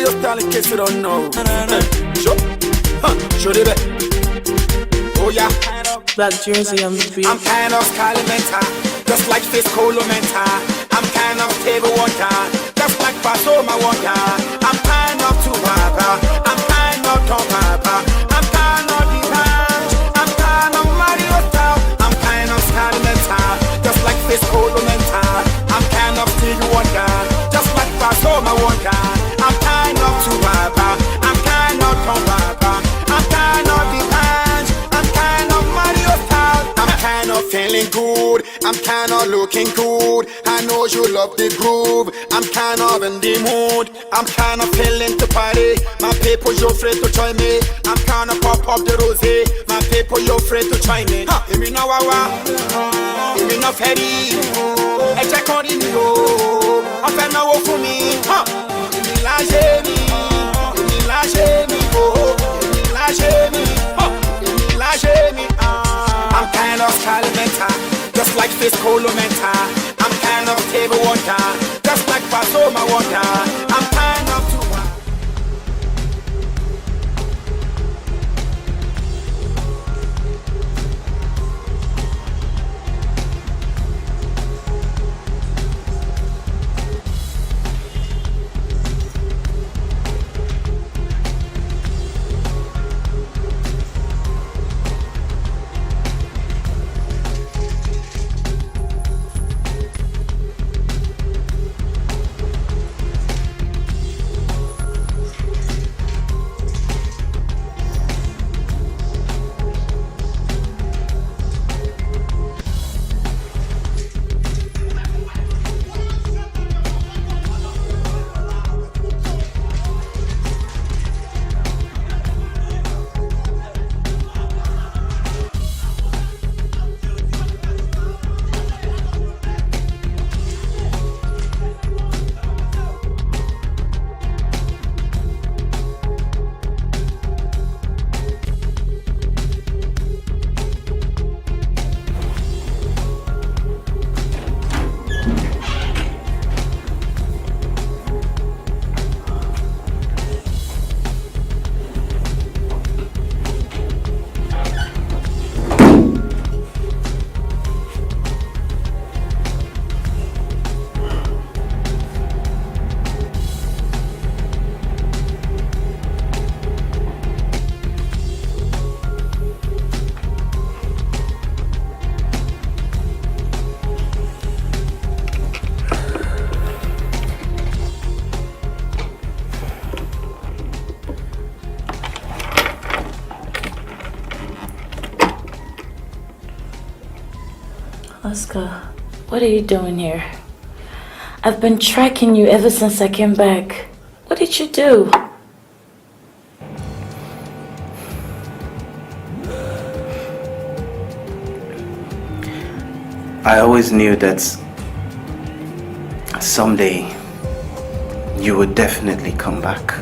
Mario style in case you don't know. Show the bit. Oh yeah. Black jersey on the beat. I'm kind of Scalimenta, just like Fist Colomenta. I'm kind of table water, just like Pasoma water. I'm kind of Tupapa, I'm kind of Tom Papa. I'm kind of Divine, I'm kind of Mario style. I'm kind of Scalimenta, just like Fist Colomenta. I'm kind of table water, just like Pasoma water. I'm kind of Tupapa, I'm kind of Tom Papa. I'm kind of Divine, I'm kind of Mario style. I'm kind of feeling good, I'm kind of looking good. I know you love the groove, I'm kind of in the mood. I'm kind of feeling to party, my people you're afraid to join me. I'm kind of pop up the rosé, my people you're afraid to join me. Give me no wawa, give me no ferry. I check on the go, I'm kind of work for me. Give me la jamie, give me la jamie, give me la jamie, give me la jamie. I'm kind of Calimenta, just like Fist Colomenta. I'm kind of table water, just like Pasoma water. I'm kind of Oscar, what are you doing here? I've been tracking you ever since I came back. What did you do? I always knew that someday you would definitely come back.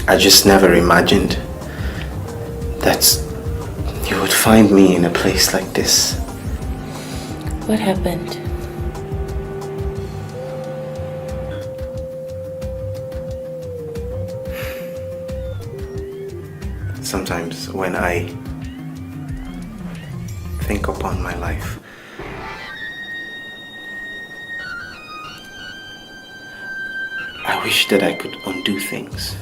I just never imagined that you would find me in a place like this. What happened? Sometimes when I think upon my life, I wish that I could undo things.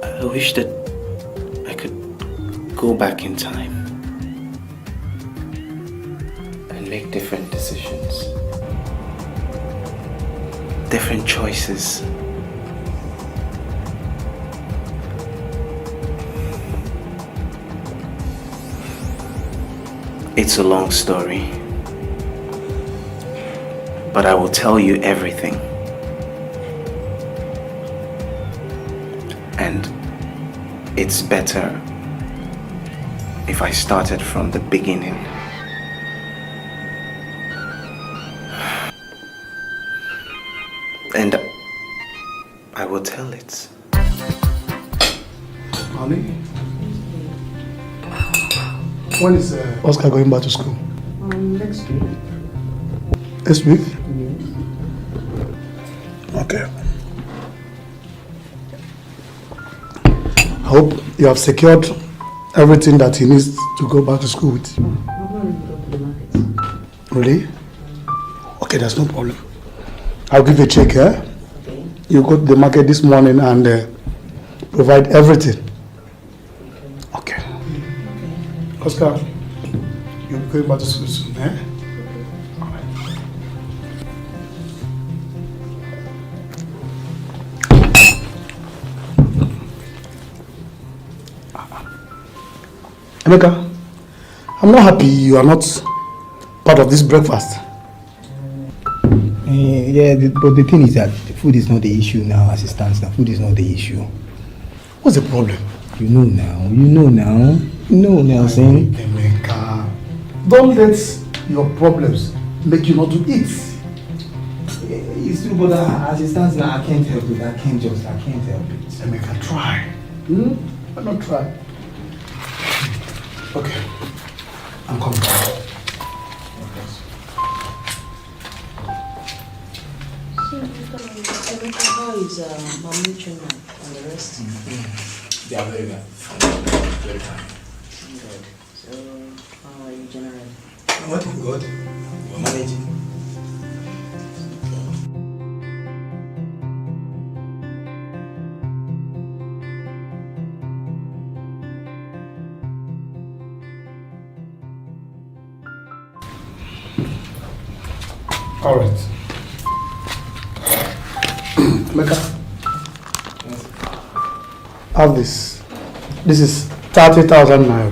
I wish that I could go back in time and make different decisions, different choices. It's a long story, but I will tell you everything. And it's better if I started from the beginning. And I will tell it. Honey? When is Oscar going back to school? Next week. This week? Yes. Okay. I hope you have secured everything that he needs to go back to school with. Really? Okay, there's no problem. I'll give you a check, eh? Okay. You go to the market this morning and provide everything. Okay. Oscar, you'll be going back to school soon, eh? Emeka, I'm not happy you are not part of this breakfast. Yeah, but the thing is that food is not the issue now as it stands now. Food is not the issue. What's the problem? You know now, saying. Emeka, don't let your problems make you not to eat. It's true, but as it stands now, I can't help it. I can't help it. Emeka, try. Why not try? Okay, I'm coming. How is Mamucho and the rest? They are very well. Very fine. Good. So, how are you generally? What is good? We're managing. All right. Emeka, have this. This is 30,000 naira.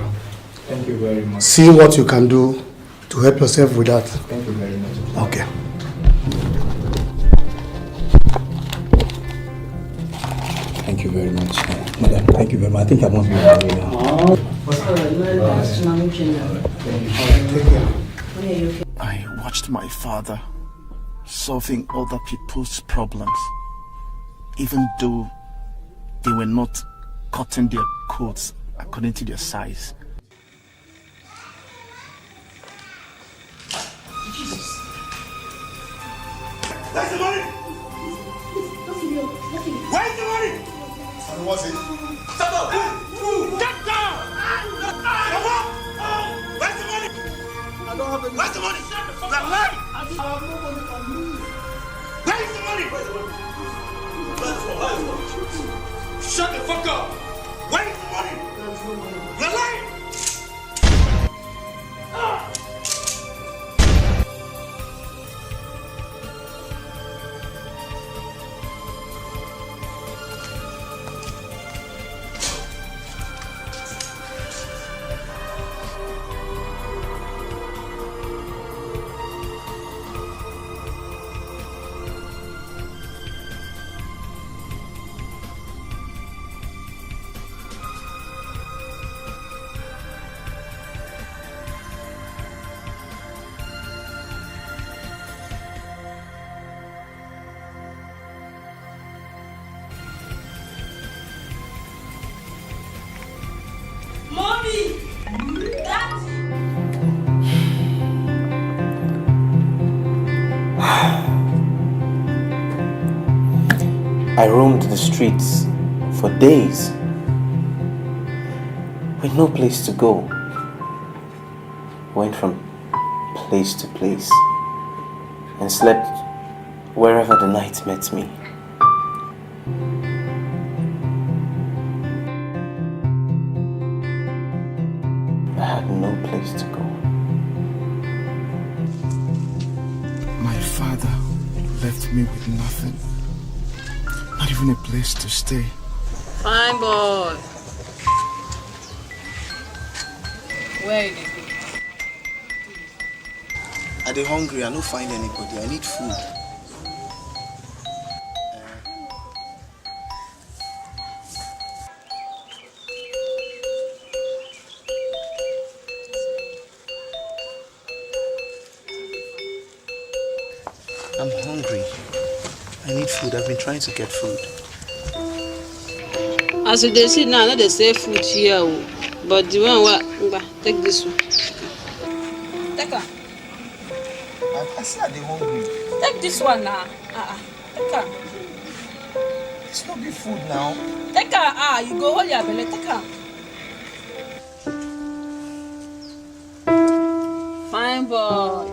Thank you very much. See what you can do to help yourself with that. Thank you very much. Okay. Thank you very much. Madam, thank you very much. I think I must be on my way now. I watched my father solving other people's problems, even though they were not cutting their coats according to their size. Jesus. Where's the money? Where's the money? What was it? Stop up! Get down! Come on! Where's the money? I don't have any. Where's the money? You're lying! I have no money for me. Where's the money? Shut the fuck up! Where's the money? You're lying! I roamed the streets for days with no place to go. Went from place to place and slept wherever the night met me. I had no place to go. My father left me with nothing. Not even a place to stay. Fine boy. Where are you? I dey hungry, I don't find anybody. I need food. I'm hungry. I need food. I've been trying to get food. As you see now, not the same food here, but the one what? Take this one. Take her. I said I'm hungry. Take this one now. Take her. It's not be food now. Take her. You go hold your belly. Take her. Fine boy.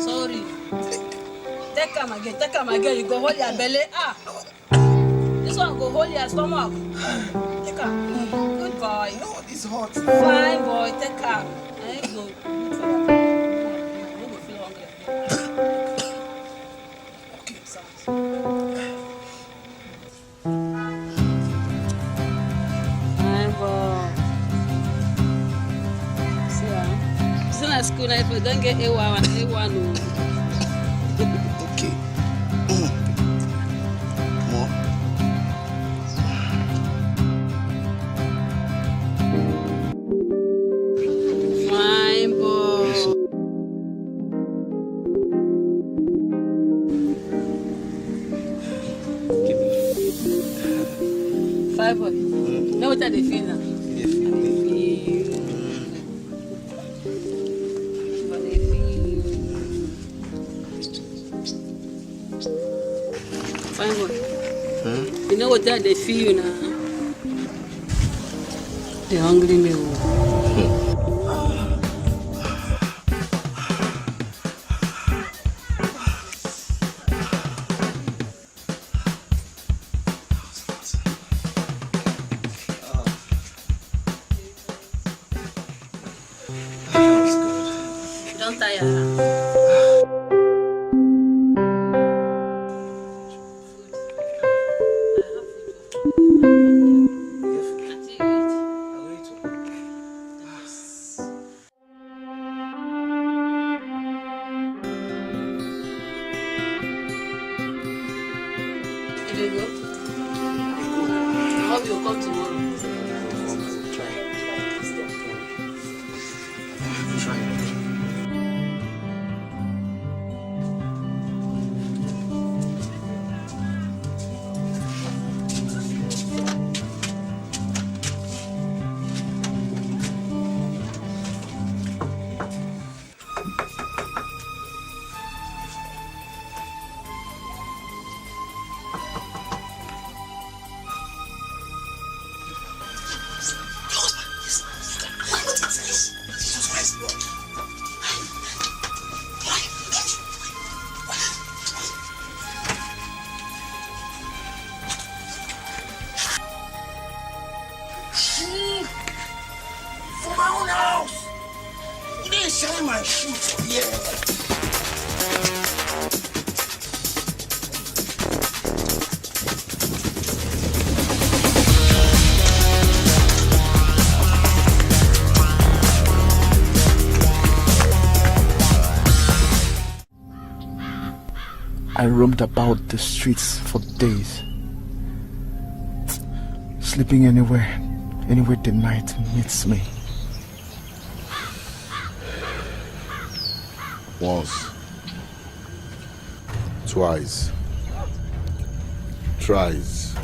Sorry. Take her again. You go hold your belly. This one go hold your stomach. Take her. Good boy. No, it's hot. Fine boy. Take her. I ain't go. You go feel hungry. Okay, sounds. Fine boy. See ya. Still at school now. If you don't get A1, no. Okay. More. Fine boy. Fine boy. Know what I feel now? Fine boy. You know what they feel now? They hungry me. Don't tire. I roamed about the streets for days, sleeping anywhere the night meets me. Once, twice, thrice,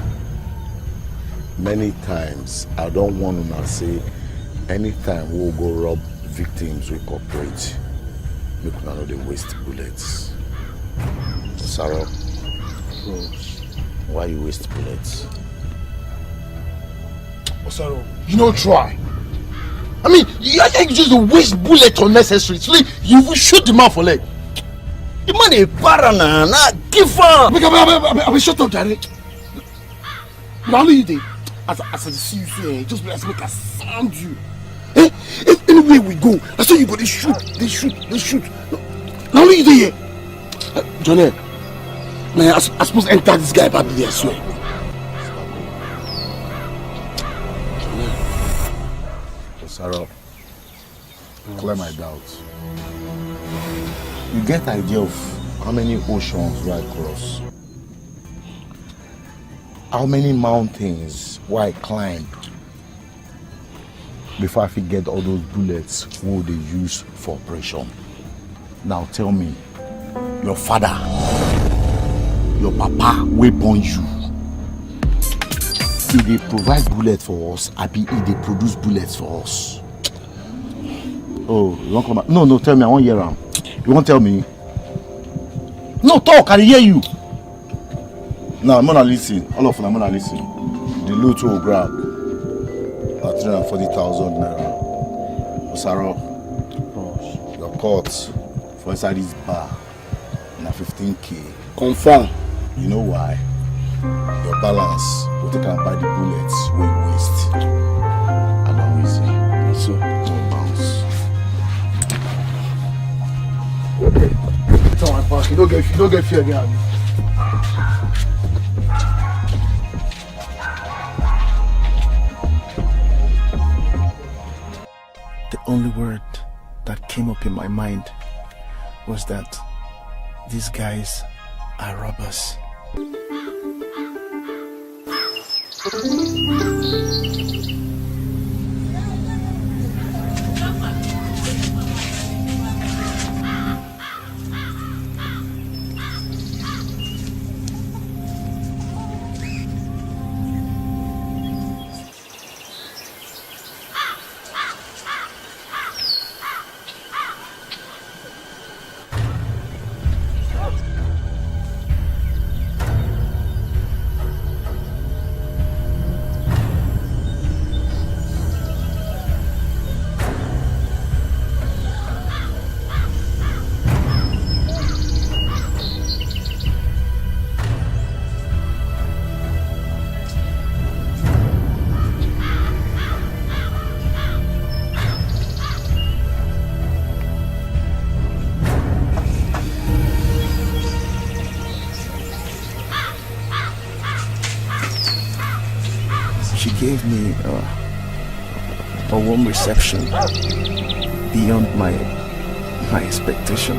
many times. I don't want to say anytime we'll go rob victims, we cooperate. Make una know they waste bullets. Sarah, why you waste bullets? Osaro, you know try. I mean, you just waste bullet unnecessary. So you will shoot the man for leg. The man is parana, nah, give up. I will shut up, Daddy. Now only you did. As I see you say, just make a sound you. Eh? If anywhere we go, that's why you go. They shoot. Now only you did here. Johnny, man, I suppose enter this guy back there, I swear. Sarah, clear my doubts. You get idea of how many oceans I cross? How many mountains I climb before I get all those bullets who they use for operation? Now tell me, your father, your papa, we born you. If they provide bullets for us, I be if they produce bullets for us. Oh, you won't come back? No, tell me, I won't hear him. You won't tell me? No, talk, I hear you. Now, I'm gonna listen. All of them, I'm gonna listen. The loot will grab at 340,000 naira. Osaro, your court for inside this bar na 15k. Confirm. You know why? Your balance will take and buy the bullets we waste. And I'm easy. So, no bounce. It's on my back. You don't get fear again. The only word that came up in my mind was that these guys are robbers. She gave me a warm reception beyond my expectation.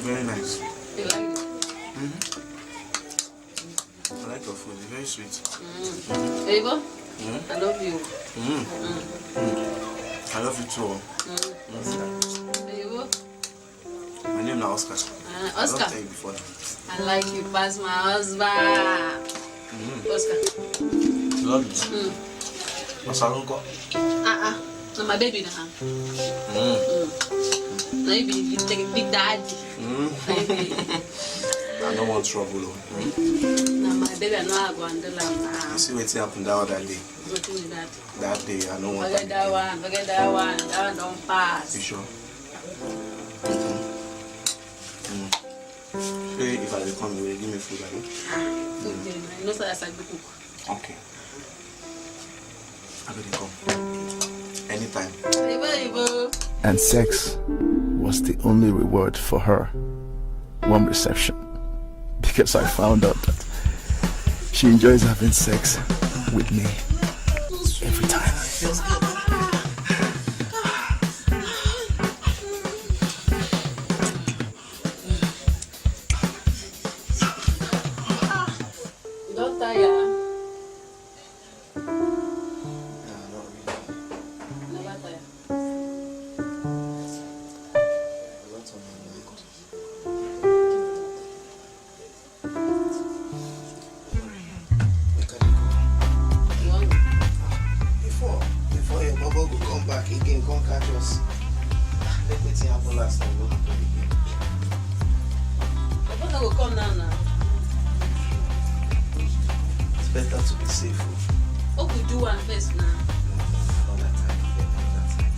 Very nice. You like it? I like your food. It's very sweet. Ava, I love you. I love you too. Ava, My name is Oscar. I Oscar, don't tell you before. I like you past my husband. Oscar. Love you. Masalunko. No, my baby now. Maybe you take a big daddy. Maybe. I don't want trouble. No, my baby, I know I go and do that. You see what happened that day? What is that? That day, I don't want Forget that one. Forget that one. That one don't pass. You sure? Hey, if I will come, you will give me food, right? Okay, you know so that's like the cook. Okay. I will come. Anytime. And sex was the only reward for her. Warm reception. Because I found out that she enjoys having sex with me every time. Feels good. You don't tire. Never tire. You want me? Before your bubble will come back again, come catch us. Let me see happen last time. Don't happen again. The person will come now. It's better to be safe. What could do one first now? Another time. Another time.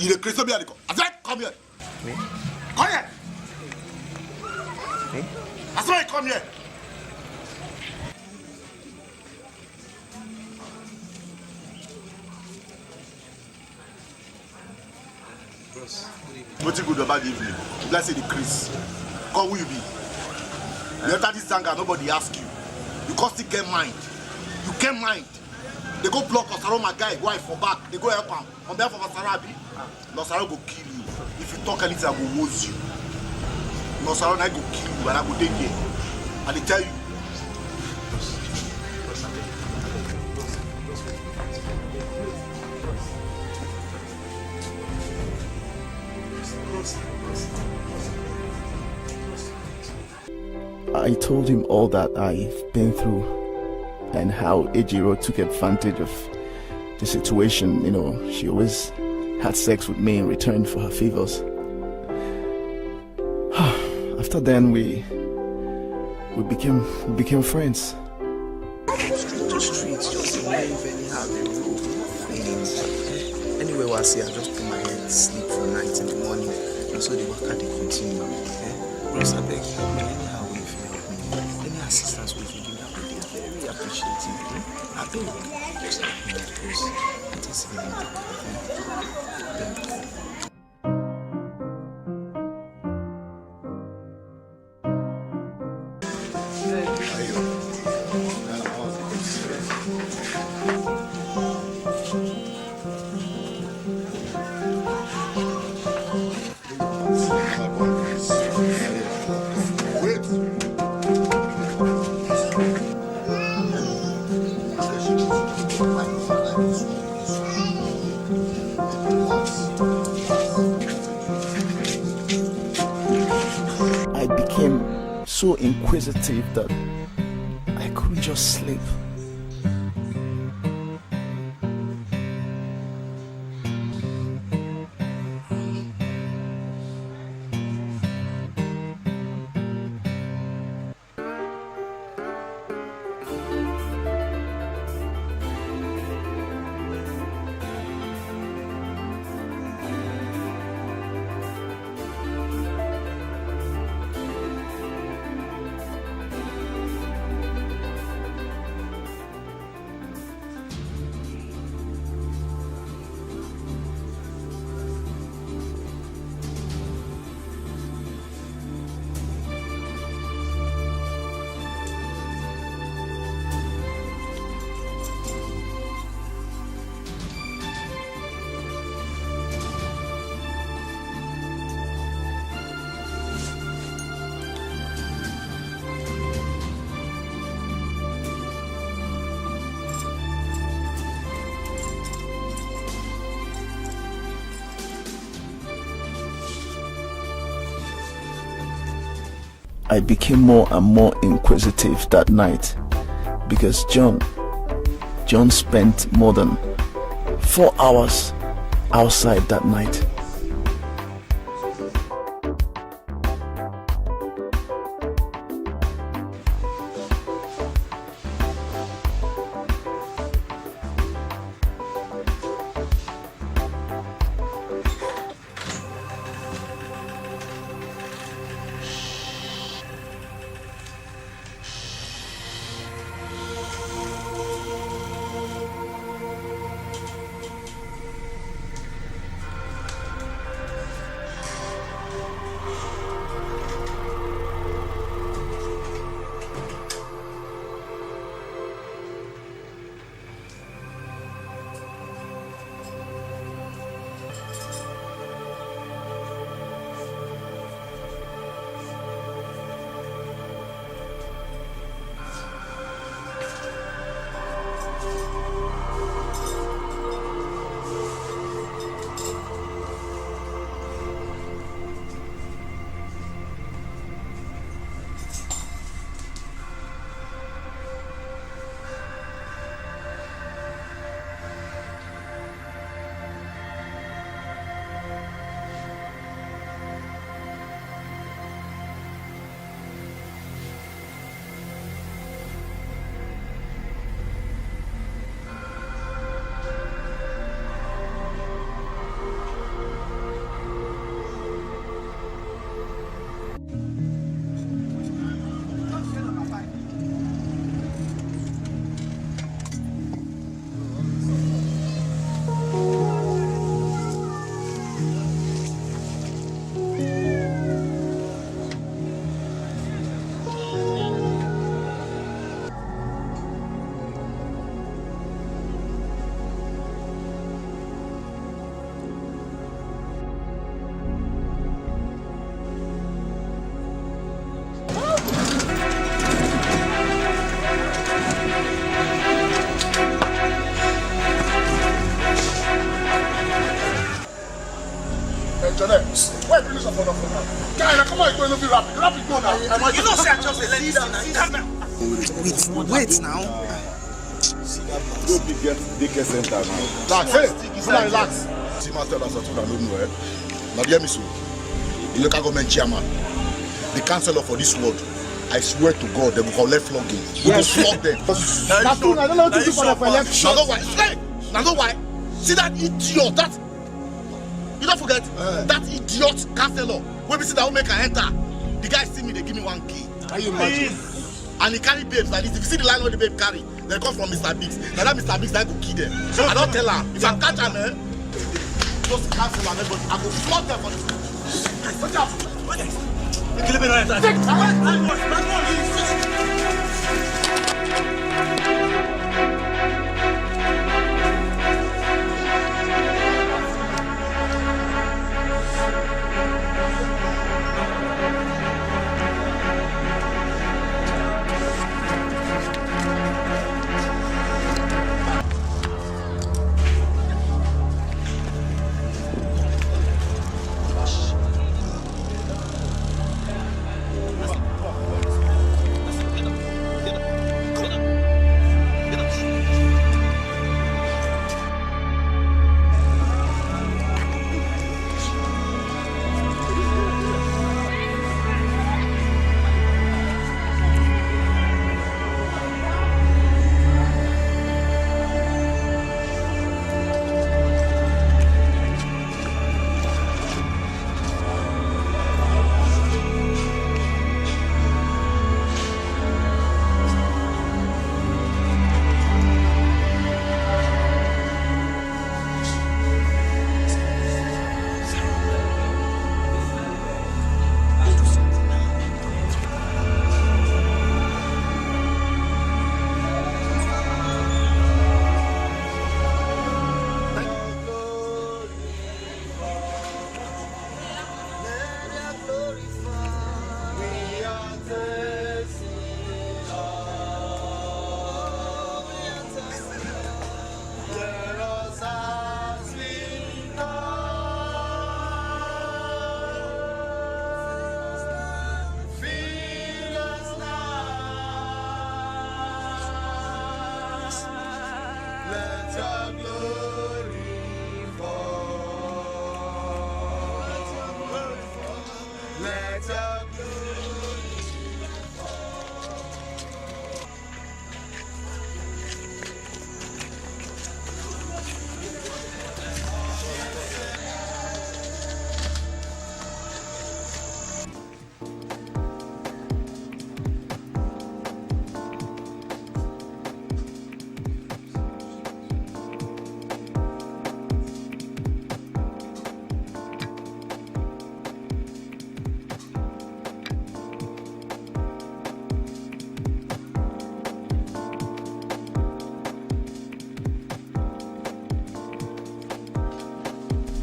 Il est Christophe Bialiko. Azek, come here. Oui. Come here. Oui. Azek, come here. What you good about the evening? Let's say the Chris. Come who you be? You enter this zanga, nobody ask you. You can't still get mind. You get mind. They go block us around my guy, wife for back. They go help him. On behalf of Asarabi, Nosaro go kill you. If you talk anything, I will wound you. Nosaro I go kill you and I go take you. And they tell you. I told him all that I've been through and how Ejiro took advantage of the situation. You know, she always had sex with me in return for her favors. After then, we became friends. Streets, just live anyhow, they roll things. Anyway, I see, I just put my head sleep for night in the morning, and so the work they continue. Bros, I beg you, anyhow, if you help me, any assistance with you, I would be very appreciative. I beg, just help me, because it is very I became so inquisitive that I couldn't just sleep. I became more and more inquisitive that night because John spent more than 4 hours outside that night. boy going to be rapid. Rapid go now. You know, say I just let you wait now. Go big center now. Relax, hey, relax. See my tell us that I don't know. Now hear me so. The local government chairman, the councillor for this world. I swear to God, they will collect flogging. We will flog them. I don't know what to do for the election. Now know why? Hey, now know why? See that idiot? That you don't forget that idiot councillor. When we see that woman can enter, the guy see me, they give me 1 key. Can you imagine? And he carry babes like this. If you see the line of the babe carry, they come from Mr. Biggs. Now that Mr. Biggs, that go kill them. I don't tell her. If I catch her, just cancel her, but I go flog them for this. Watch out.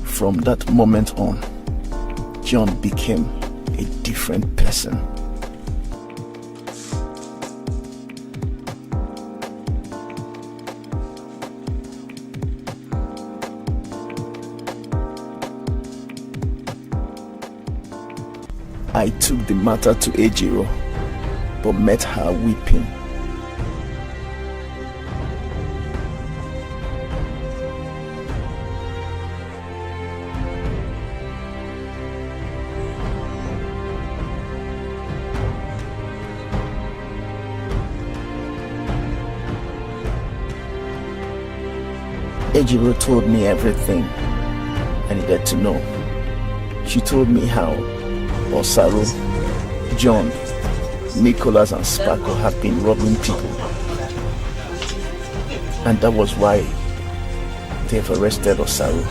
From that moment on, John became a different person. I took the matter to Ejiro, but met her weeping. Ejiro told me everything I needed to know. She told me how Osaru, John, Nicholas and Sparkle have been robbing people. And that was why they've arrested Osaru.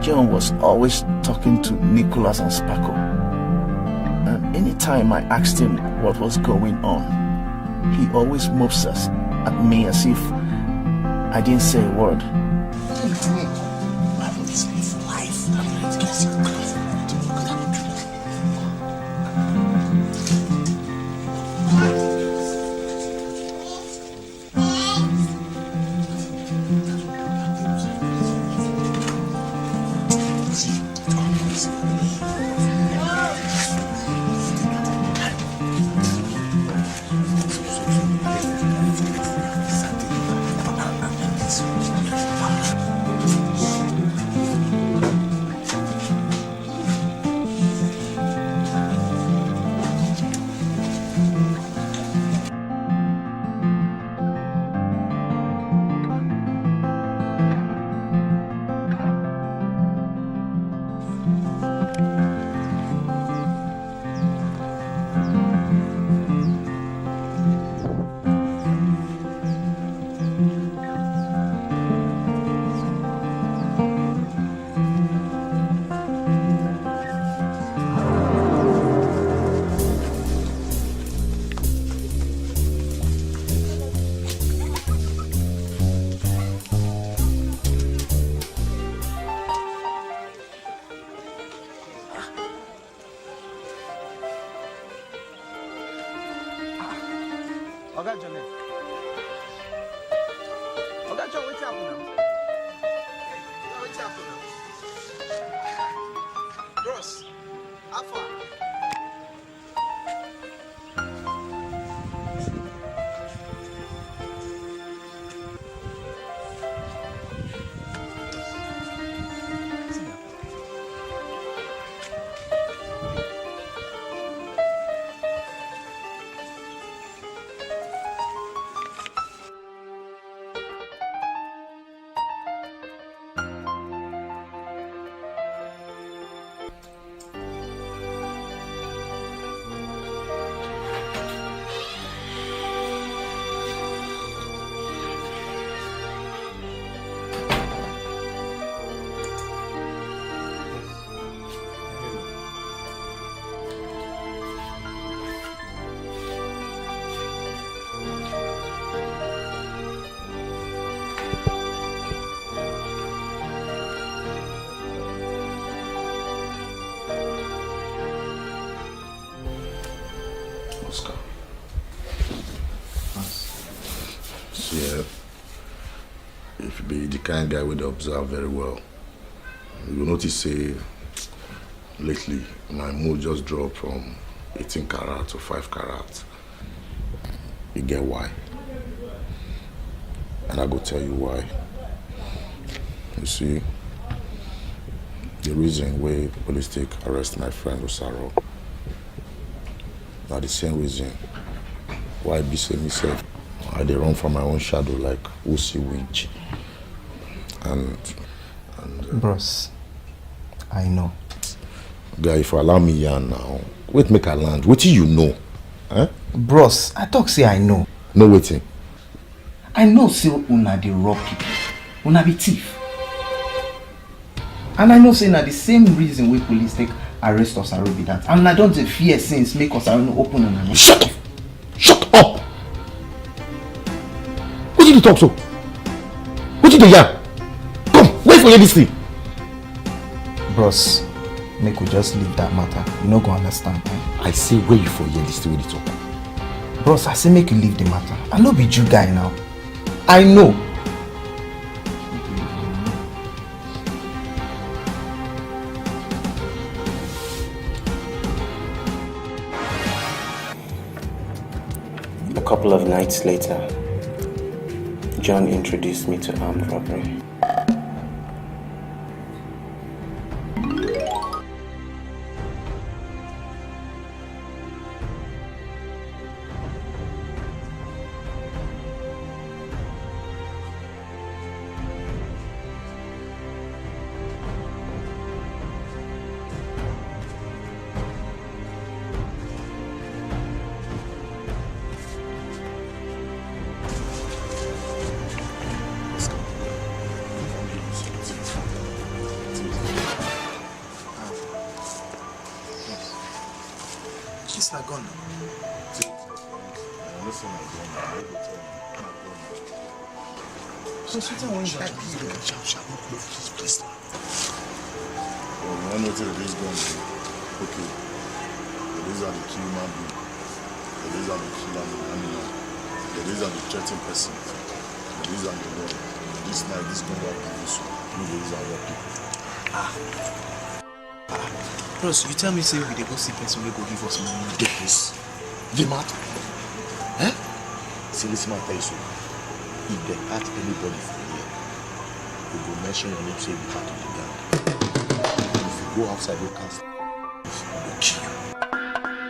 John was always talking to Nicholas and Sparkle. And anytime I asked him what was going on, he always mopes us at me as if I didn't say a word. If you be the kind guy with observe very well, you notice say lately my mood just dropped from 18 karat to 5 karat. You get why? And I go tell you why. You see, the reason why police take arrest my friend Osaro, now the same reason why I be say myself, I dey run from my own shadow like Usi Winch. And Bros, I know. Guy, if you allow me here now, wait make I land. What do you know? Eh? Bros, I talk say I know. No waiting. I know say una dey rob people. Una be thief. And I know saying that the same reason we police take arrest us and be that. And I don't fear since make us open and shut up! Shut up! What did you talk so? What did you hear? Come, wait for this thing. Bros, make we just leave that matter. You no go understand. Eh? I say where you for hear this thing with the talk. Bros, I say make you leave the matter. I no be Jew guy now. I know. A couple of nights later, John introduced me to armed robbery. Bros, you tell me say we dey go see person wey go give us money. Yes. The matter? Eh? See, listen, I tell you so. If they hurt anybody from here, we go mention your name, say you part of the gang. If you go outside, you can't. We go kill you.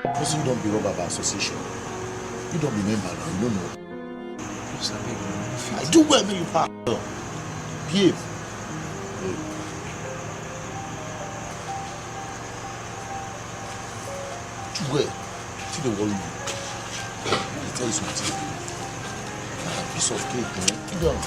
Because you don't be robber by association. You don't be member now, you don't know. Bros, I do well, me you part. Behave. Where? See the worry you. I tell you something. A piece of cake, man. Keep down.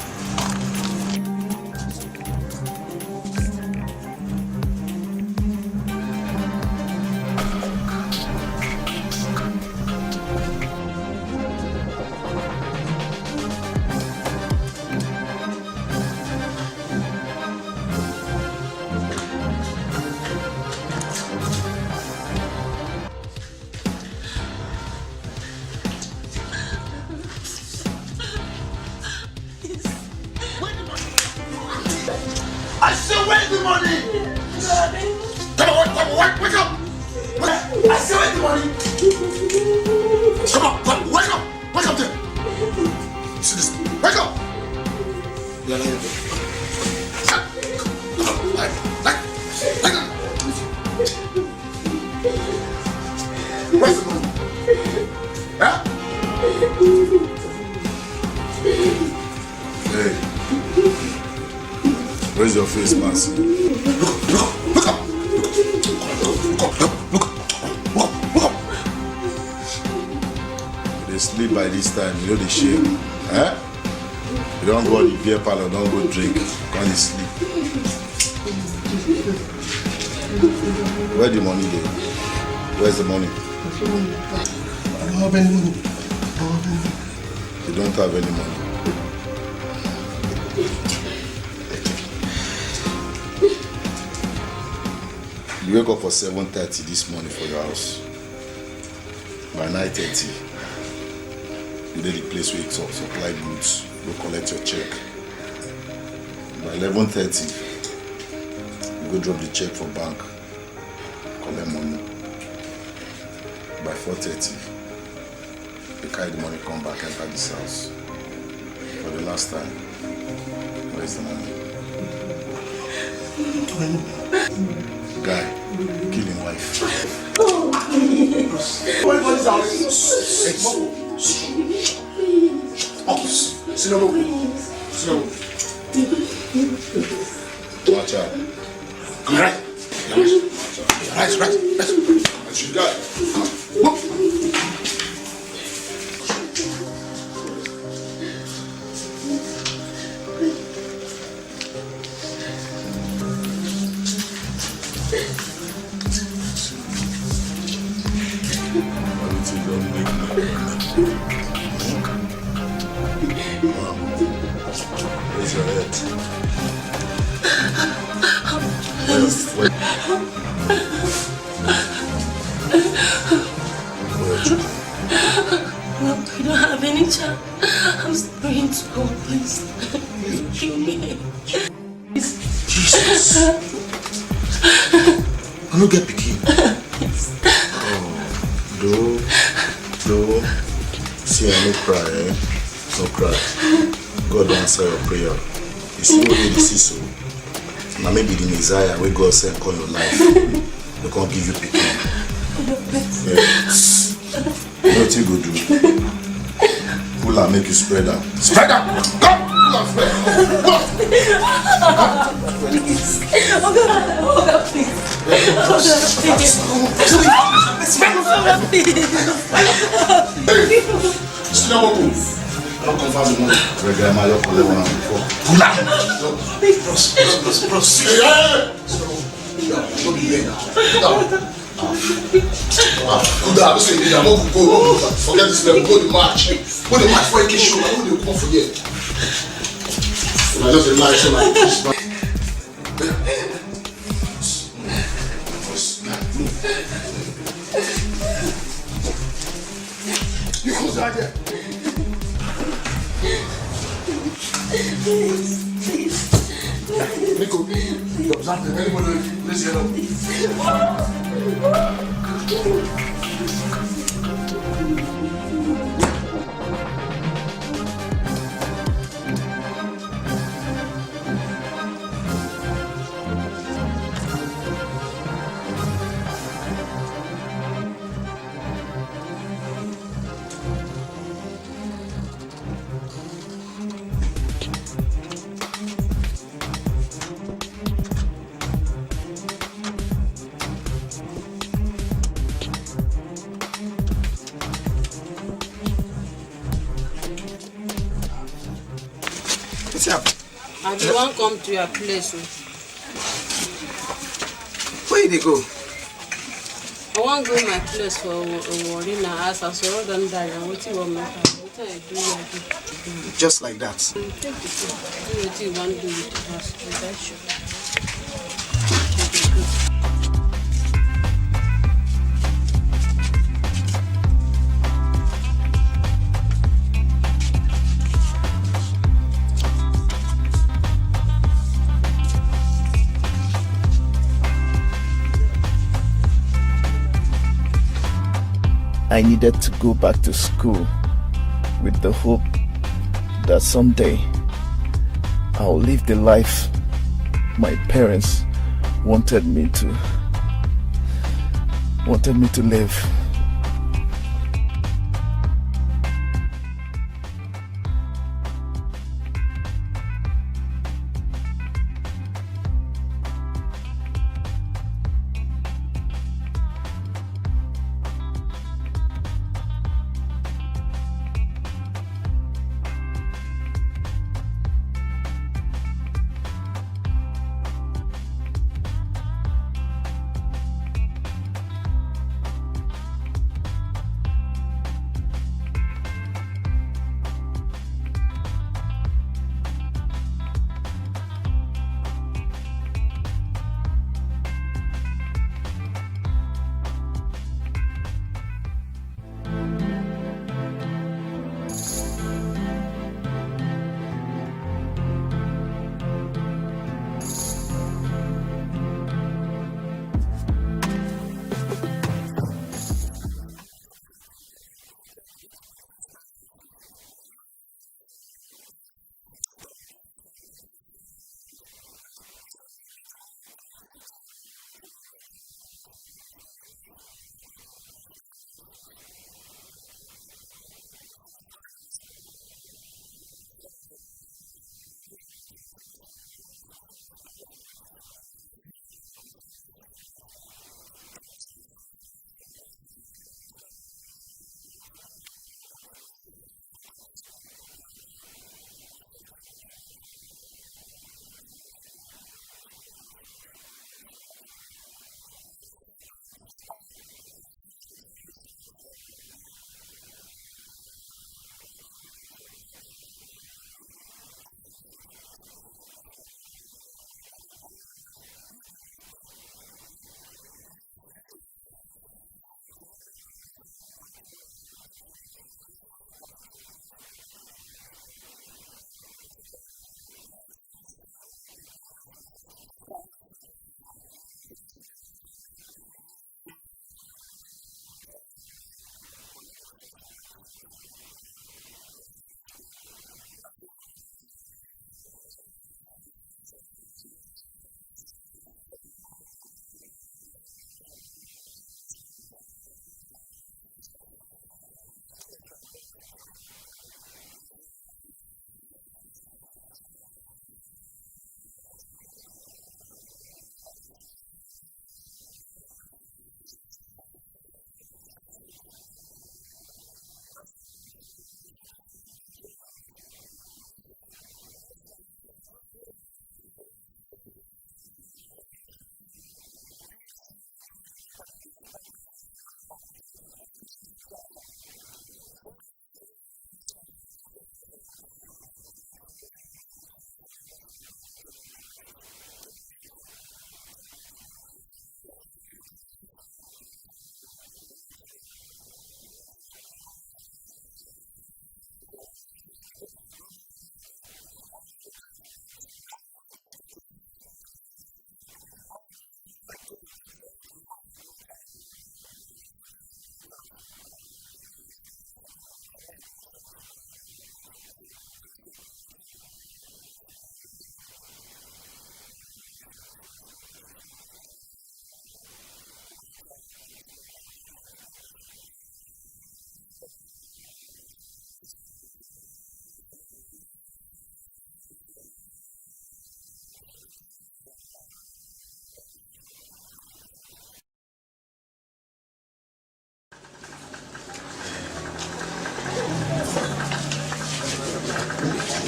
Where's your face, Bassey? Look up! They sleep by this time, you know the shame. Eh? You don't go to the beer parlor, don't go drink, can't you sleep? Where the money there? Where's the money? I don't have any money. You don't have any money. You wake up for 7:30 this morning for your house. By 9:30, you did the place where you supply goods, go collect your check. By 11:30, you go drop the check for bank, collect money. By 4:30, you carry the money, come back, enter this house. For the last time, where is the money? Guy, kill him wife. What is our Watch out. Right. What you got? No, we don't have any child. I'm praying to God, please. Kill me. Jesus. I don't get picky. No. See, I no cry, eh? No cry. God will answer your prayer. You see what you see, so. Now maybe the Messiah where God send call your life. They can't give you picky. Yes. What you go do? Pull and make you spread out. Spread out! Go! Pull and spread. Go! Please. Oh God, please. Still not open. Don't confirm the money. Regular my local level now before. Pull out! Bros. Don't be late now. Good dad, don't say me. I'm not go. Forget this level. Go the match. Go the match for a show. I know they will come for you. I just remind you like this. You close right there. Please. Nico, you observe them. Anybody, let's get up. I don't want to come to your place. Where they go? I want to go to my place for a worry now. As I saw them die, and what you want me to do? Just like that. Do what you want to do with the house. I needed to go back to school with the hope that someday I'll live the life my parents wanted me to live.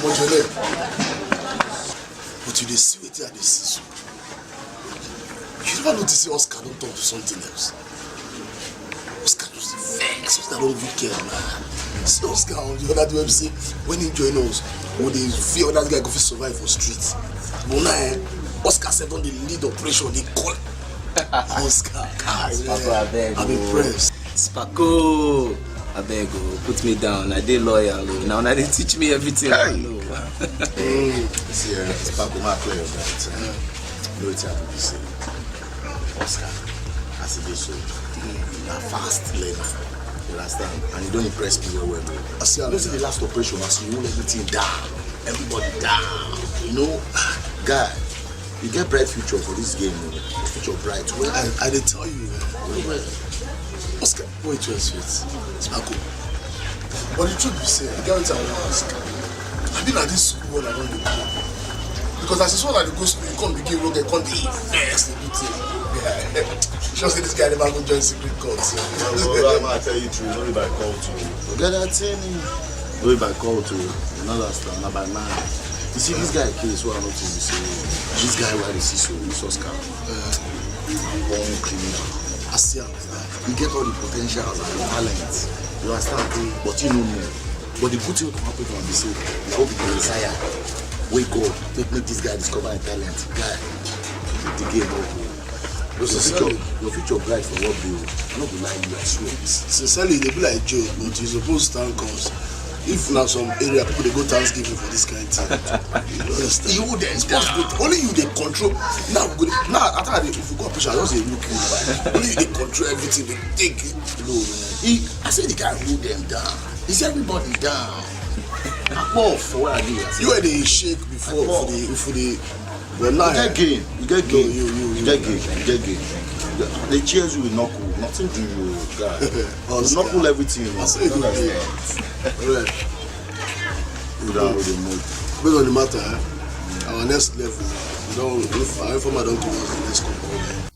But you see what you see. You never notice Oscar don't talk to something else. Oscar was vexed. Oscar don't even care, man. See Oscar on the other website when he join us, when they fear that guy go fit survive for streets. But now, Oscar said on the lead operation, they call Oscar. I'm impressed. Spako, I beg you, put me down. I did loyal. Now they teach me everything I know. See, Spako, my player, that no, it's happened to say. Oscar, as it is so, you're a fast learner. You understand? And you don't impress me well. I see, the last operation, as you want everything down, everybody down. You know, guy, you get bright future for this game, you know? Future bright. Well, I did tell you, well, Oscar, wait to your sweet. Spako. But the truth be said, the guy I want to ask, I've been at this school all around the world. Because as it's all like the go school, you can't begin rogue, you can't be first, everything. Yeah. Just say this guy never go join secret courts. I'm going to tell you true, not by call to you. Forget that thing. Not by call to you. Not understand, not by man. You see, this guy case, what I noticed, you see, this guy, why is he so? He's Oscar. Born criminal. I see how it's that. You get all the potentials and the talents. You understand? But you know more. But the good thing will happen from this, you hope you can desire. Wake up, make this guy discover a talent. Guy, the game up. Your future bright for what bill? I'm not gonna lie to you, I swear. Sincerely, they be like joke, but you suppose to stand comes. If now some area people they go Thanksgiving for this kind of thing. You then only you they control. Now after if you go push, I just say look you. Only you they control everything. They take it low, man. I said the guy hold them down. Is everybody down? For what I do. You had a shake before for the. But now you get gain. They cheers you with knuckle. Nothing to you, guy. You knuckle everything. I say you right. Based on the matter, our next level, if our informer don't come out the next couple.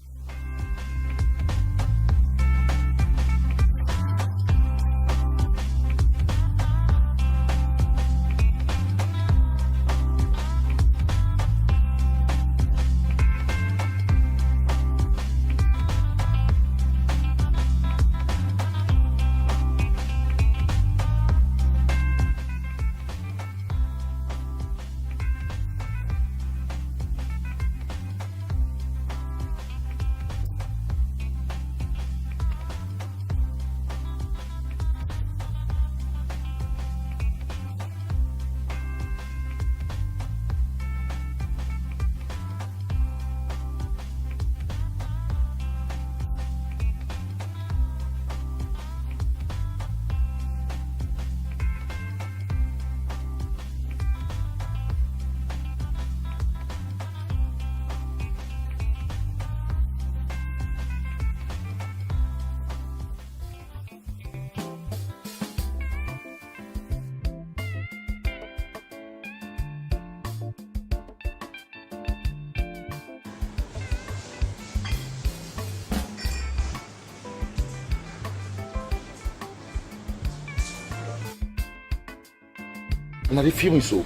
Now they feel me so.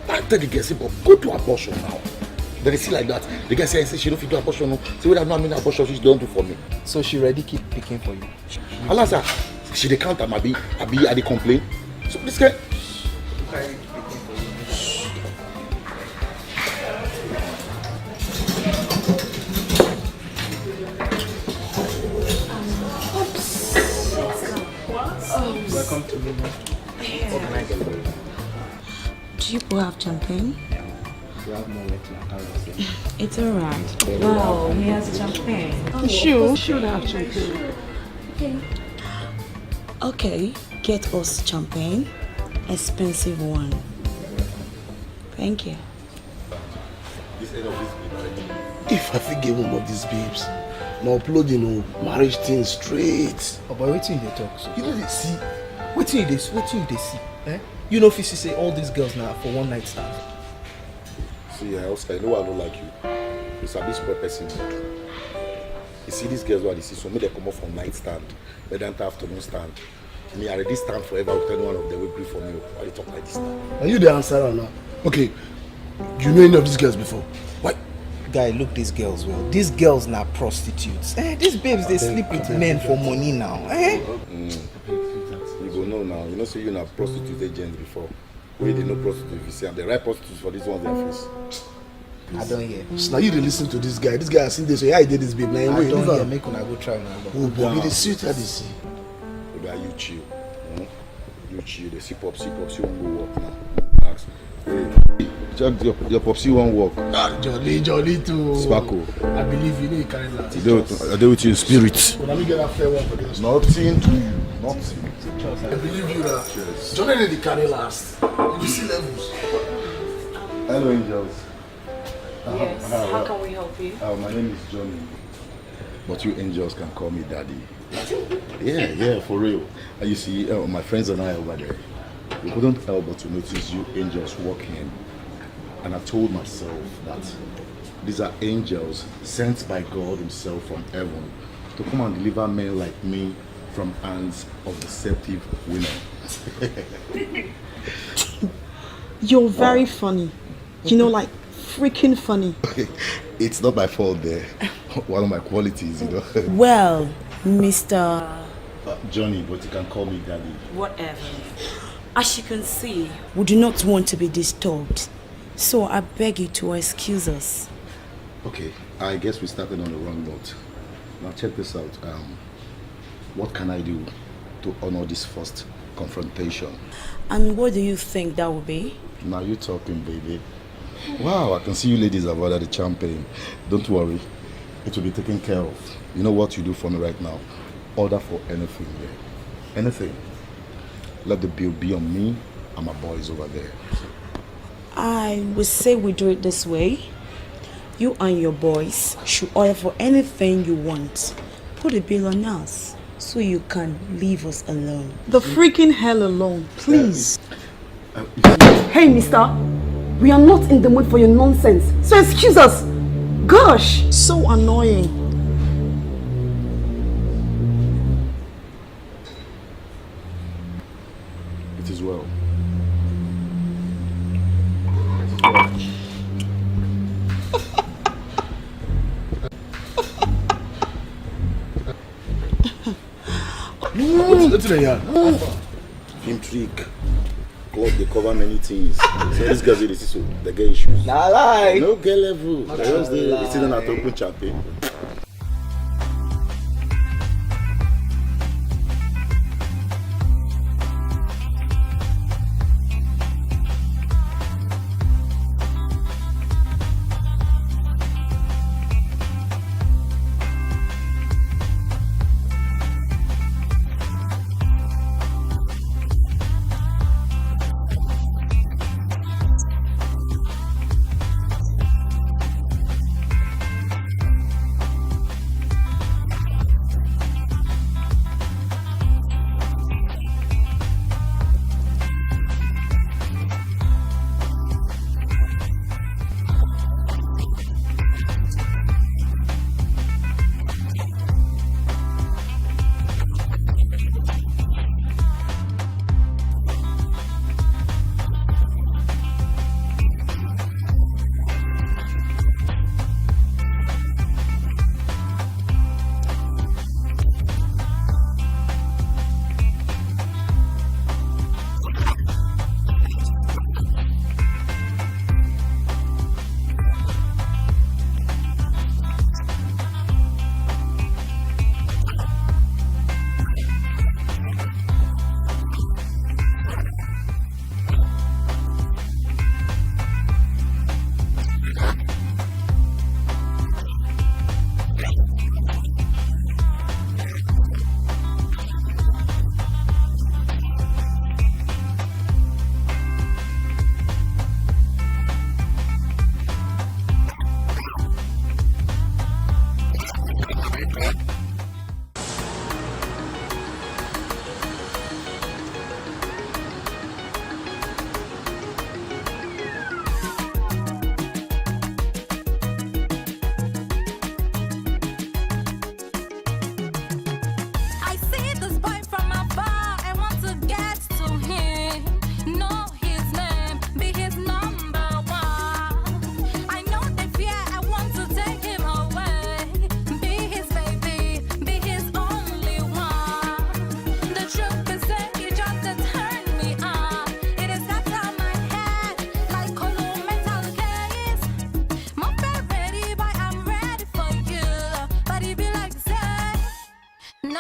I tell the guy, say, but go to abortion now. Then they see like that. The guy say she don't fit do abortion. No. Say, we have not mean abortion, she don't do for me. So she ready keep picking for you? Allah sir, she dey count am abi I dey complain. So this guy. Welcome to me. What can I get for you? Do you both have champagne? We have more with my carrots. It's alright. Wow, he has champagne. Should have champagne. Okay, get us champagne. Expensive one. Thank you. If I fit give one of these babes, now uploading marriage thing straight. Oh, but wait till they talk. So. You know they see. Wait till they see. Eh? You know, if you say all these girls now for one night stand. See, Oscar, I know I don't like you. You sabi spread person. You see these girls what they see, so make them come up from night stand, they don't afternoon stand. Me, I already stand forever with anyone of them will grieve for me. Why you talk like this now? Are you the answer now? Okay, you know any of these girls before? Why? Guy, look these girls well. These girls now prostitutes. These babes, they sleep with men for money now. You go know now. You know, say you not prostitute agents before. Where they know prostitutes, you see, and the right prostitutes for this one their face. I don't hear. So now you dey listen to this guy. This guy has seen this. So yeah, I did this babe. Now I don't hear. Make una go try now. Oh, boy, they see how they see. Are you chill? You chill. They see popsy won't go work now. Ask. Hey, your popsy won't work. Jolly too. Sparkle. I believe you know you carry that. I do with your spirit. Let me get that fair one for this. Nothing to you. Nothing. I believe you that. Johnny need the carry last. You see levels. Hello, angels. Yes. How can we help you? My name is Johnny, but you angels can call me Daddy. Yeah, for real. And you see, my friends and I over there, we couldn't help but to notice you angels walking, and I told myself that these are angels sent by God Himself from heaven to come and deliver men like me from hands of deceptive women. You're very funny. You know, like freaking funny. It's not my fault there. One of my qualities, you know. Well, Mr. Johnny, but you can call me Daddy. Whatever. As you can see, we do not want to be disturbed. So I beg you to excuse us. Okay, I guess we started on the wrong note. Now check this out. What can I do to honor this first confrontation? And what do you think that would be? Now you talking, baby. Wow, I can see you ladies have ordered the champagne. Don't worry, it will be taken care of. You know what you do for me right now? Order for anything here. Anything. Let the bill be on me and my boys over there. I would say we do it this way. You and your boys should order for anything you want. Put a bill on us so you can leave us alone. The freaking hell alone, please. Hey, mister. We are not in the mood for your nonsense. So excuse us. Gosh. So annoying. It is well. What's the yarn? Film trick. God, they cover many things. So this guy's really so they get issues. Nah lie. No get level. They still not open champagne.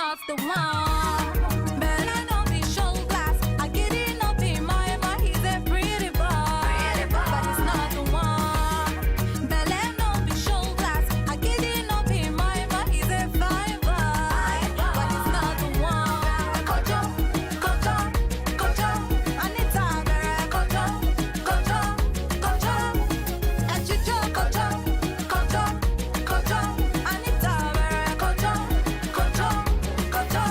not the one. Better not be show glass. I get it up in my mind. He's a pretty boy, but he's not the one. Better not be show glass. I get it up in my mind. He's a fine boy, but he's not the one. Kojo, kojo, kojo. Anita, kojo, kojo, kojo. Echicho, kojo, kojo, kojo. Anita, kojo, kojo, kojo.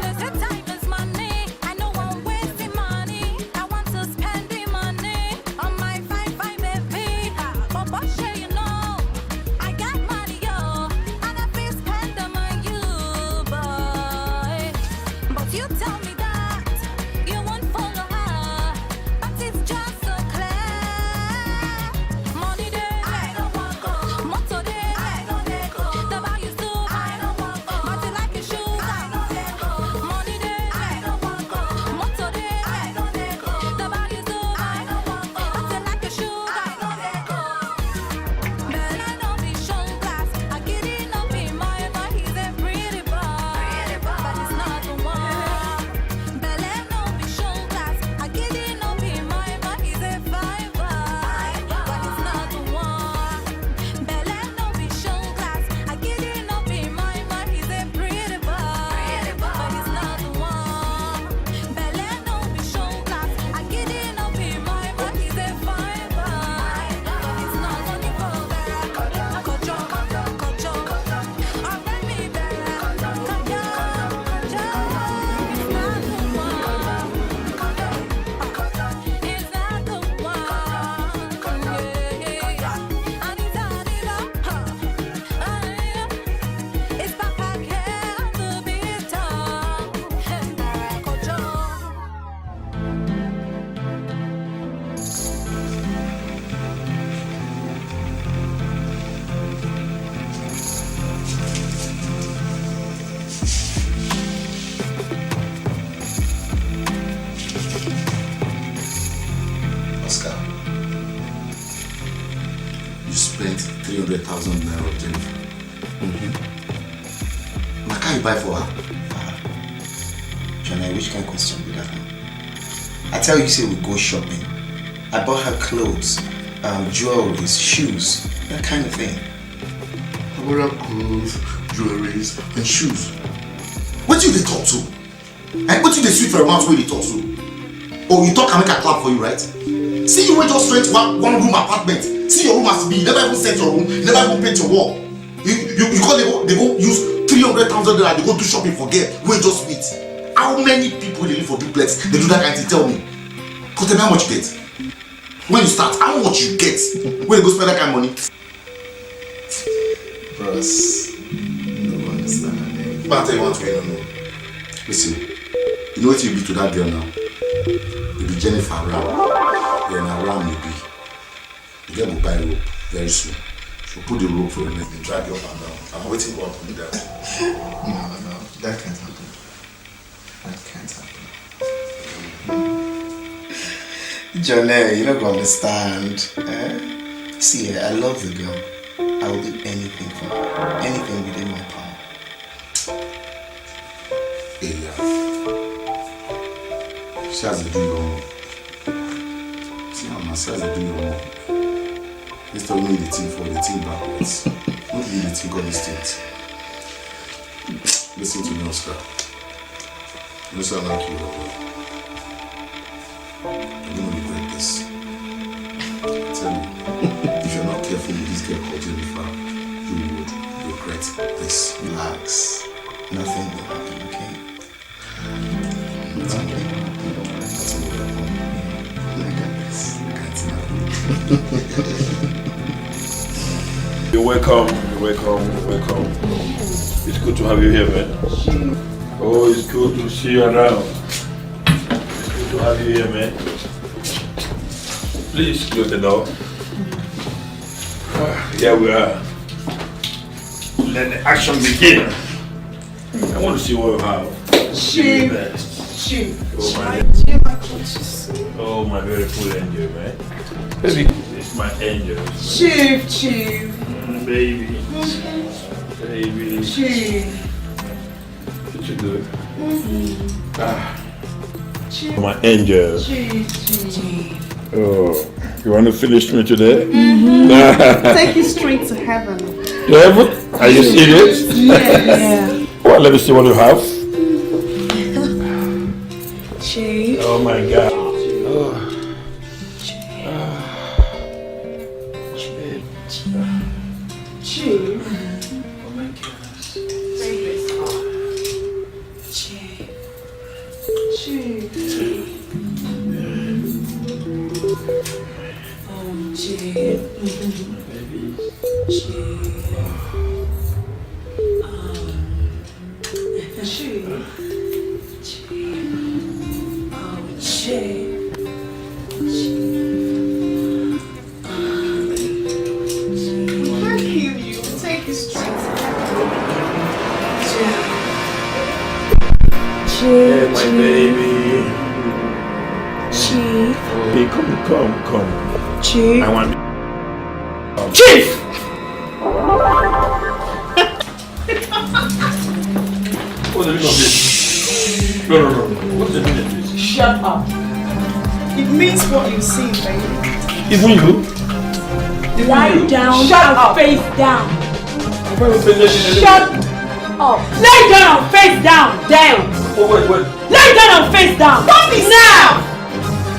They say time is money. I know I'm wasting money. I want to spend the money on my fine baby. But what should you know? I got money, yo, and I feel spend them on you, boy. But you tell me that you won't follow her, but it's just so clear. Money day, I don't want go. Motor day, I don't let go. The bar you do, I don't want go. But you like your shoes, I don't let go. Money day, I don't want go. Motor day, I don't let go. The bar you do, I don't want go. But you like your shoes, I don't let go. Better not be show glass. I get it up in my mind. He's a pretty boy, but he's not the one. Better not be show glass. I get it up in my mind. He's a fine boy, but he's not the one. Better not be show glass. I get it up in my mind. He's a pretty boy, but he's not the one. Better not be show glass. I get it up in my mind. He's a fine boy, but he's not only for better. Kojo, kojo, kojo. Alright, me better. Kojo, kojo. He's not the one. He's not the one. Yeah. Anita, it's Papa Kel, the big dog. Kojo. Oscar, you spent 300,000 naira on Jennifer. Now, can you buy for her? Johnny, which kind of question be that now? I tell you, say we go shopping. I bought her clothes, jewelry, shoes, that kind of thing. I bought her clothes, jewelries, and shoes. What do they talk to? And what do they sweet for a mouth where they talk to? Oh, you talk and make a clap for you, right? See, you went just rent one room apartment. See, your room has to be. You never even set your room. You never even paint your wall. You call they go use 300,000 naira. They go do shopping for girl. We just meet. How many people they live for duplex? They do that kind of thing. Tell me. Cause tell me how much you get. When you start, how much you get? When you go spend that kind of money? Bros, you don't understand. But I'll tell you one thing, I don't know. Listen, you know what you be to that girl now? You be Jennifer Ram. Yeah, now Ram you be. The girl will buy rope very soon. She'll put the rope for your neck and drag you up and down. I'm waiting for her to do that. No, that can't happen. That can't happen. Johnny, you don't understand. See, I love the girl. I will do anything for her. Anything within my power. Hey, she has to do your own. See how my she has to do your own. Let's tell me the thing for the thing backwards. Don't leave the thing on the state. Listen to me, Oscar. You sound like you are. You're gonna regret this. I tell you, if you're not careful with this girl called Jennifer, you would regret this. Relax. Nothing will happen, okay? Nothing will happen. I got this. You're welcome. It's good to have you here, man. Oh, it's good to see you around. It's good to have you here, man. Please close the door. Here we are. Let the action begin. I want to see what you have. Chief. Oh, my beautiful angel, man. Baby, it's my angel. Chief. Baby. Baby. Chief. good? My angel. Oh, you want to finish me today? Take you straight to heaven. To heaven? Are you serious? Yeah. Well, let me see what you have. Chief. Oh my God. Oh. Chief. Oh my goodness. Chief. Oh, Chief. Baby. Yeah, my baby. Chief. Hey, come. Chief. I want. Chief! What's the meaning of this? No. What's the meaning of this? Shut up. It means what you see, baby. Even you? Lie down. Shut up. Face down. Shut up. Lie down and face down. Down. Oh, wait. Lie down and face down. Don't be now.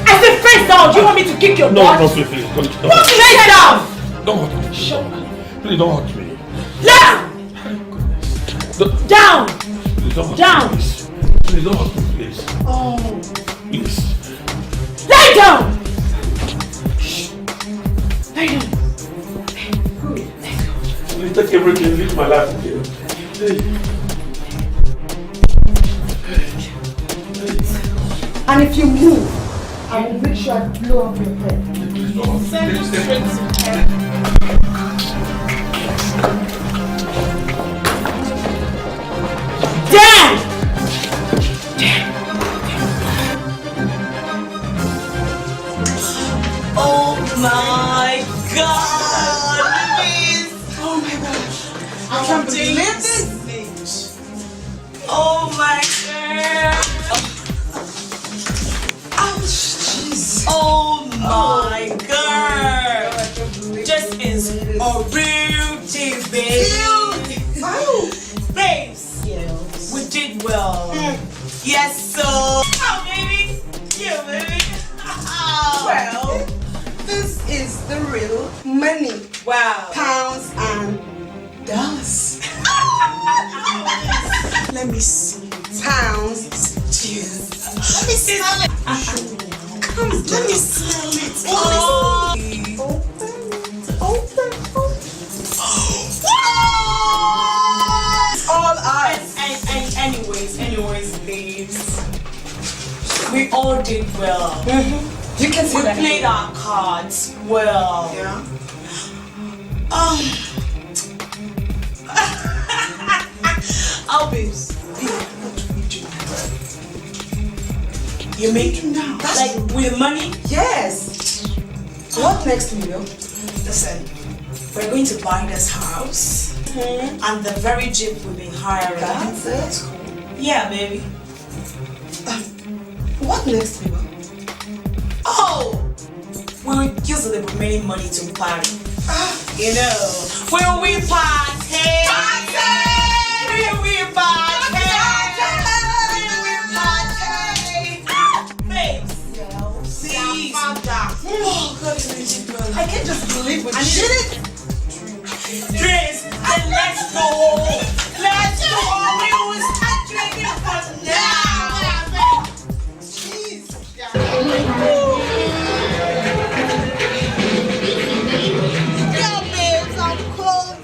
I said face down. Do you want me to kick your butt? No, please. Don't Face down. Don't hurt me. Shut up. Please don't hurt me. Down. Down. Please don't hurt me. Down. Please don't hurt me, please. Oh. Please. Lie down. Lie down. Please take everything. Leave my life here. And if you move, I will make sure I blow up your head. Send you straight to heaven. Damn! Oh my God! Oh my gosh! I can't believe this! Oh my God! Oh my God! This is a real TV. Babes, we did well. Yes, so. Oh, baby. Yeah, baby. Well, this is the real money. Wow. Pounds and dollars. Let me see. Pounds. Cheers. Let me smell it. Come, let me smell it. Oh. Open. All eyes. And anyways, babes. We all did well. You can see we that. played our cards well. Yeah. Oh, babes. You make now. Like with money? Yes. What next, Milo? Listen, we're going to buy this house and the very jeep we've been hiring. That's it. Yeah, baby. What next, Milo? Oh, we'll use the remaining money to party. You know, will we party? Will we party? Babes, please. Oh, God, I can't just believe we did it. Dress and let's go. Let's go. We will start drinking from now. Jeez. Yo, babes, I'm cold,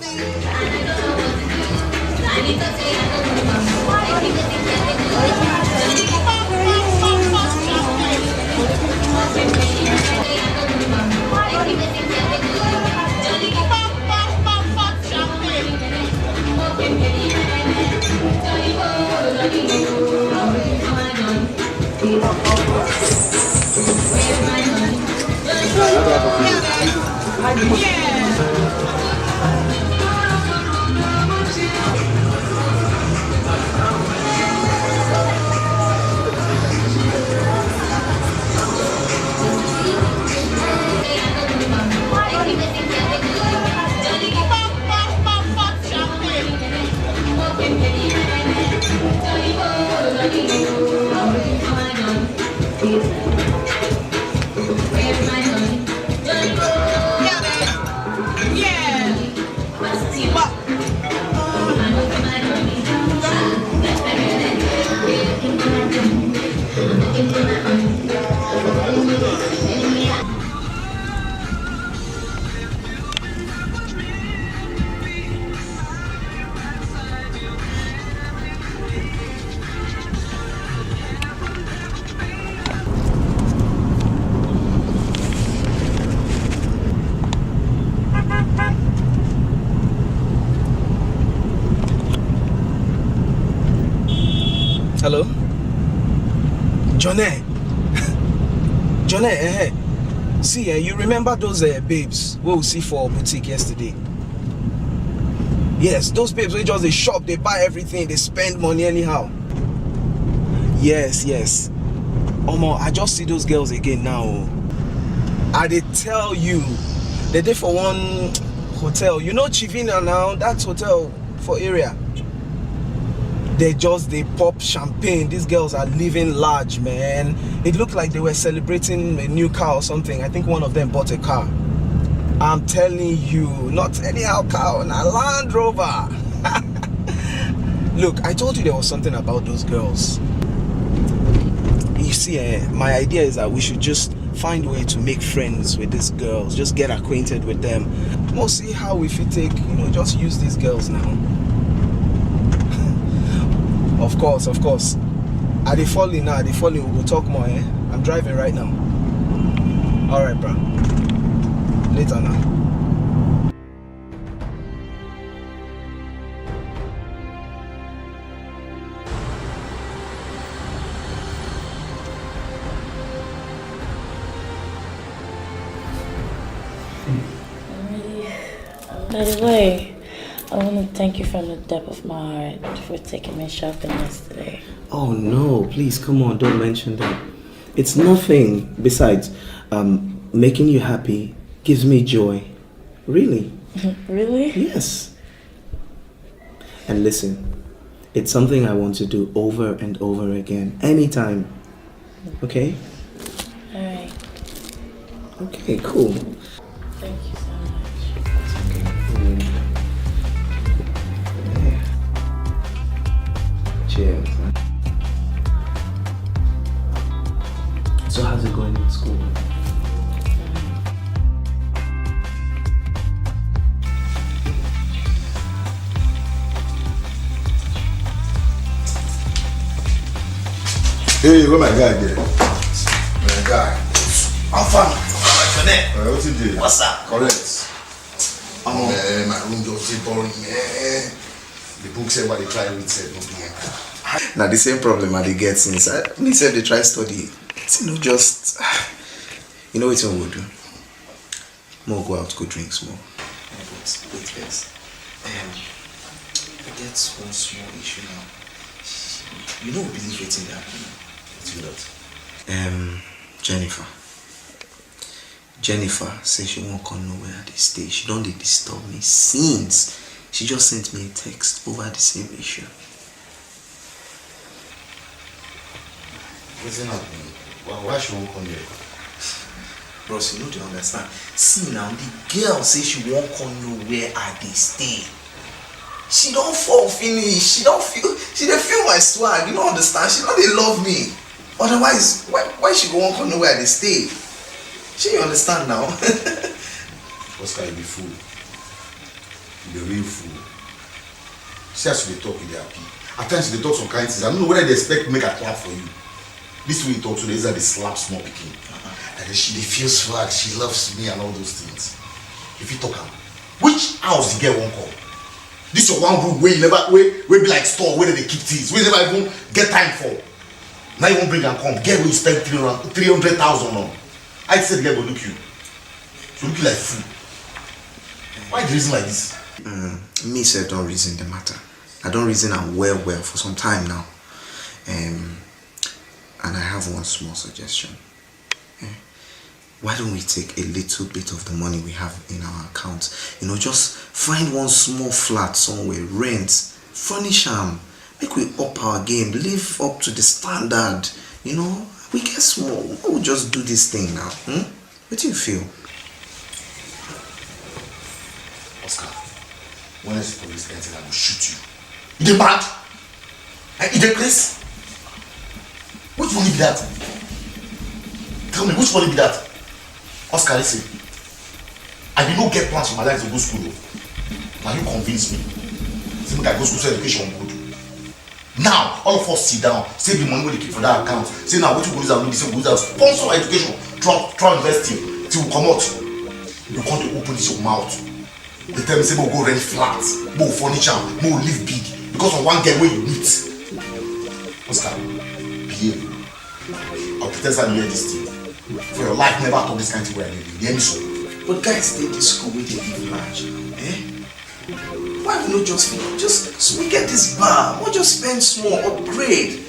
Hello? Johnny. Johnny, see, you remember those babes we will see for boutique yesterday? Yes, those babes, they just, they shop, they buy everything, they spend money anyhow. Yes. Omo, I just see those girls again now. I did tell you, they did for one hotel. You know Chivina now, that's hotel for area. They pop champagne. These girls are living large, man. It looked like they were celebrating a new car or something. I think one of them bought a car. I'm telling you, not anyhow car, a Land Rover. Look, I told you there was something about those girls. You see, my idea is that we should just find a way to make friends with these girls. Just get acquainted with them. We'll see how we fit take, just use these girls now. Of course. Are they falling now? We'll talk more, I'm driving right now. Alright, bro. Later now. By the way, I want to thank you from the depth of my heart for taking me shopping yesterday. Oh no, please come on, don't mention that. It's nothing. Besides, making you happy gives me joy. Really? Really? Yes. And listen, it's something I want to do over and over again, anytime. Okay? Alright. Okay, cool. Thank you so much. Cheers. So how's it going in school? Hey, where my guy there? My guy. I'm fine. What's it do? What's up? Correct. Man, my room just boring, man. The book said what they try read said no be. Now the same problem I get since me said they try study. It's just what we'll do. More go out, go drink small. But wait first. I get one small issue now. You know we believe it in that. Jennifer says she won't come nowhere at this stage. She don't disturb me since. She just sent me a text over the same issue. What's happening? Why she won't come here? Bros, you know to understand. See now, the girl says she won't come nowhere at this stage. She don't fall finish. She don't feel my swag. You don't understand. She don't they love me. Otherwise, why she won't come nowhere at this stage? She understand now. Oscar, you be fool. You be real fool. See as they talk, they happy. At times they talk some kind of things. I don't know whether they expect to make a clap for you. This way you talk to them is that they slap small picking. And then they feel swag, she loves me and all those things. If you talk her, which house the girl won't come? This your one room where you never where be like store where they keep things, where you never even get time for. Now you won't bring and come. Girl will spend 300,000 on. I said the girl will look you. She look you like fool. Why the reason like this? Me sir don't reason the matter. I don't reason I'm well for some time now. And I have one small suggestion. Why don't we take a little bit of the money we have in our accounts? Just find one small flat somewhere, rent, furnish them, make we up our game, live up to the standard. We get small. We'll just do this thing now. What do you feel? Oscar, when I see police enter, I will shoot you. You dey mad? You dey crazy? Which one be that? Tell me, which one be that? Oscar, listen. I did not get plans for my life to go to school. Now you convince me. Say make I go school so education good. Now, all of us sit down, save the money we keep for that account. Say now, what you go use and do this, go use and sponsor education, try invest in till we come out. You can't open this your mouth. They tell me say we'll go rent flats, we'll furniture, we'll live big because of one girl where you meet. Oscar, behave. I'll tell her hear this thing. For your life, never talk this kind of way. The end so. But guys, they this school with a large. Why we not just we get this bar? We'll just spend small, upgrade.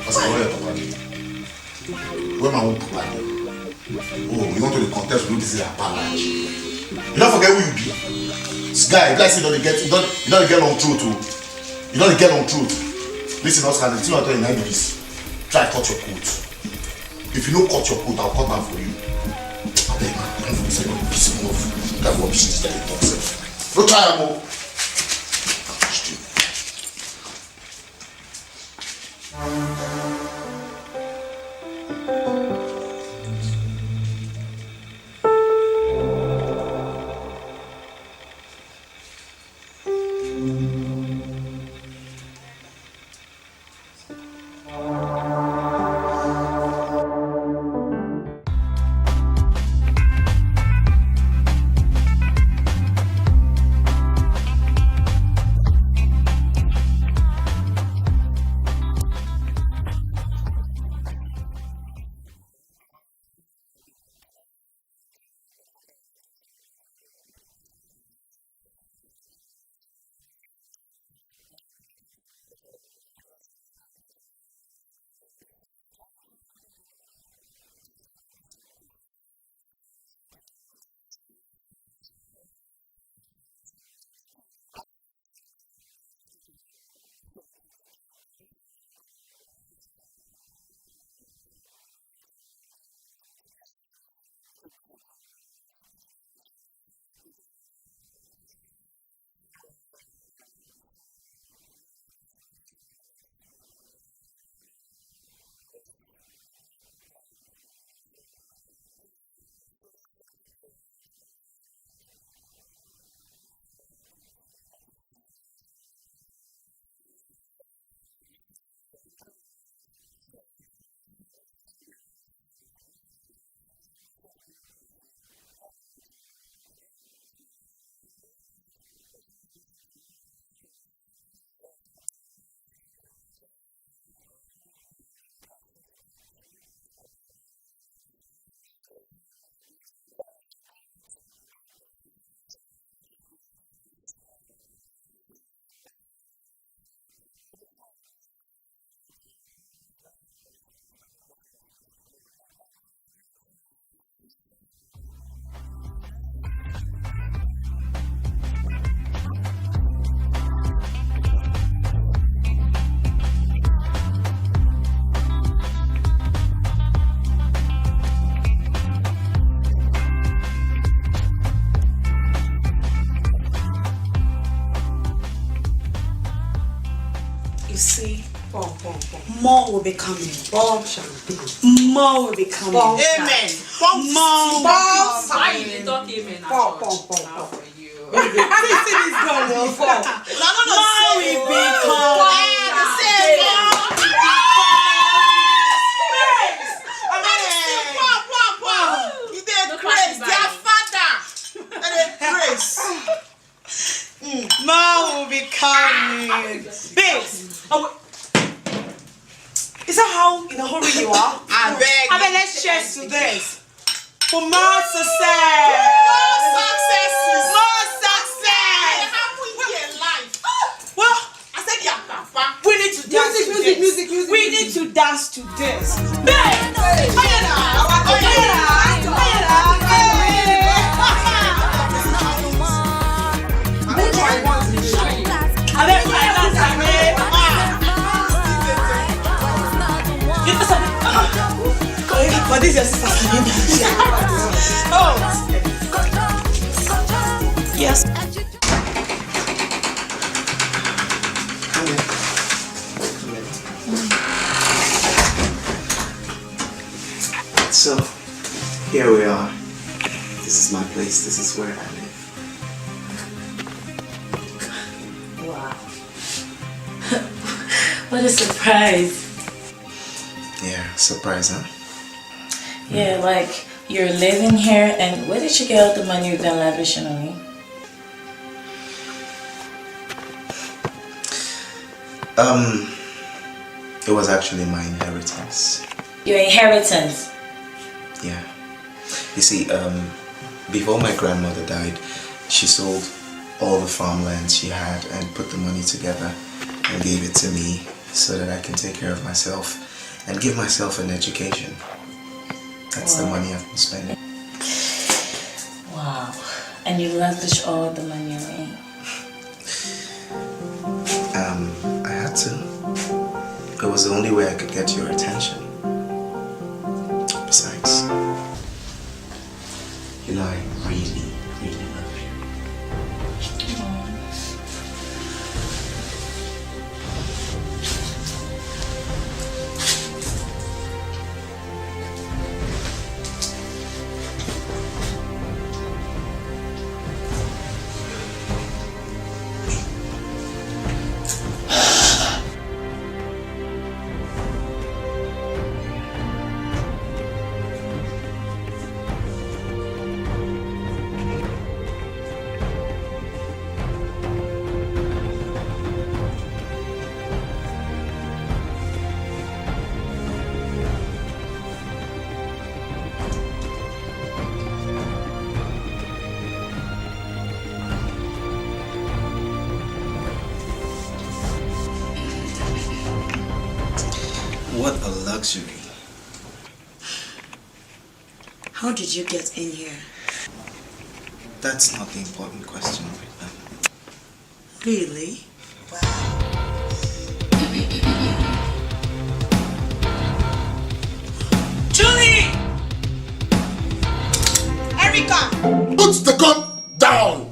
Oscar, what are you talking about? Where my own papa? Oh, you want to the contest? We do this in a palace. You don't forget who you be. This guy say you don't get long truth too. You don't get long truth. Listen, Oscar, the thing I tell you now is try cut your coat. If you don't cut your coat, I'll cut down for you. I beg man, don't for say don't piss me off. That rubbish is that you talk self. Don't try more. You see, more will be coming. More will be coming. Amen. More will be Why coming. you talk amen? More will be More will be coming. Babes. Is that how in a hurry you are? I beg. Let's cheers to this. For more success. More successes. More success. Well, I said yeah, Papa. We need to dance to this. We need to dance to this. But this is your sister. Oh. Yes. So, here we are. This is my place. This is where I live. Wow. What a surprise. Yeah, surprise, huh? Yeah, like you're living here, and where did you get all the money you've been lavishing on me? It was actually my inheritance. Your inheritance? Yeah. You see, before my grandmother died, she sold all the farmlands she had and put the money together and gave it to me so that I can take care of myself and give myself an education. That's the money I've been spending. Wow. And you lavish all the money away? I had to. It was the only way I could get your attention. Besides, you know, I really, really love you. What a luxury. How did you get in here? That's not the important question right now. Really? Julie! Erica! Put the gun down!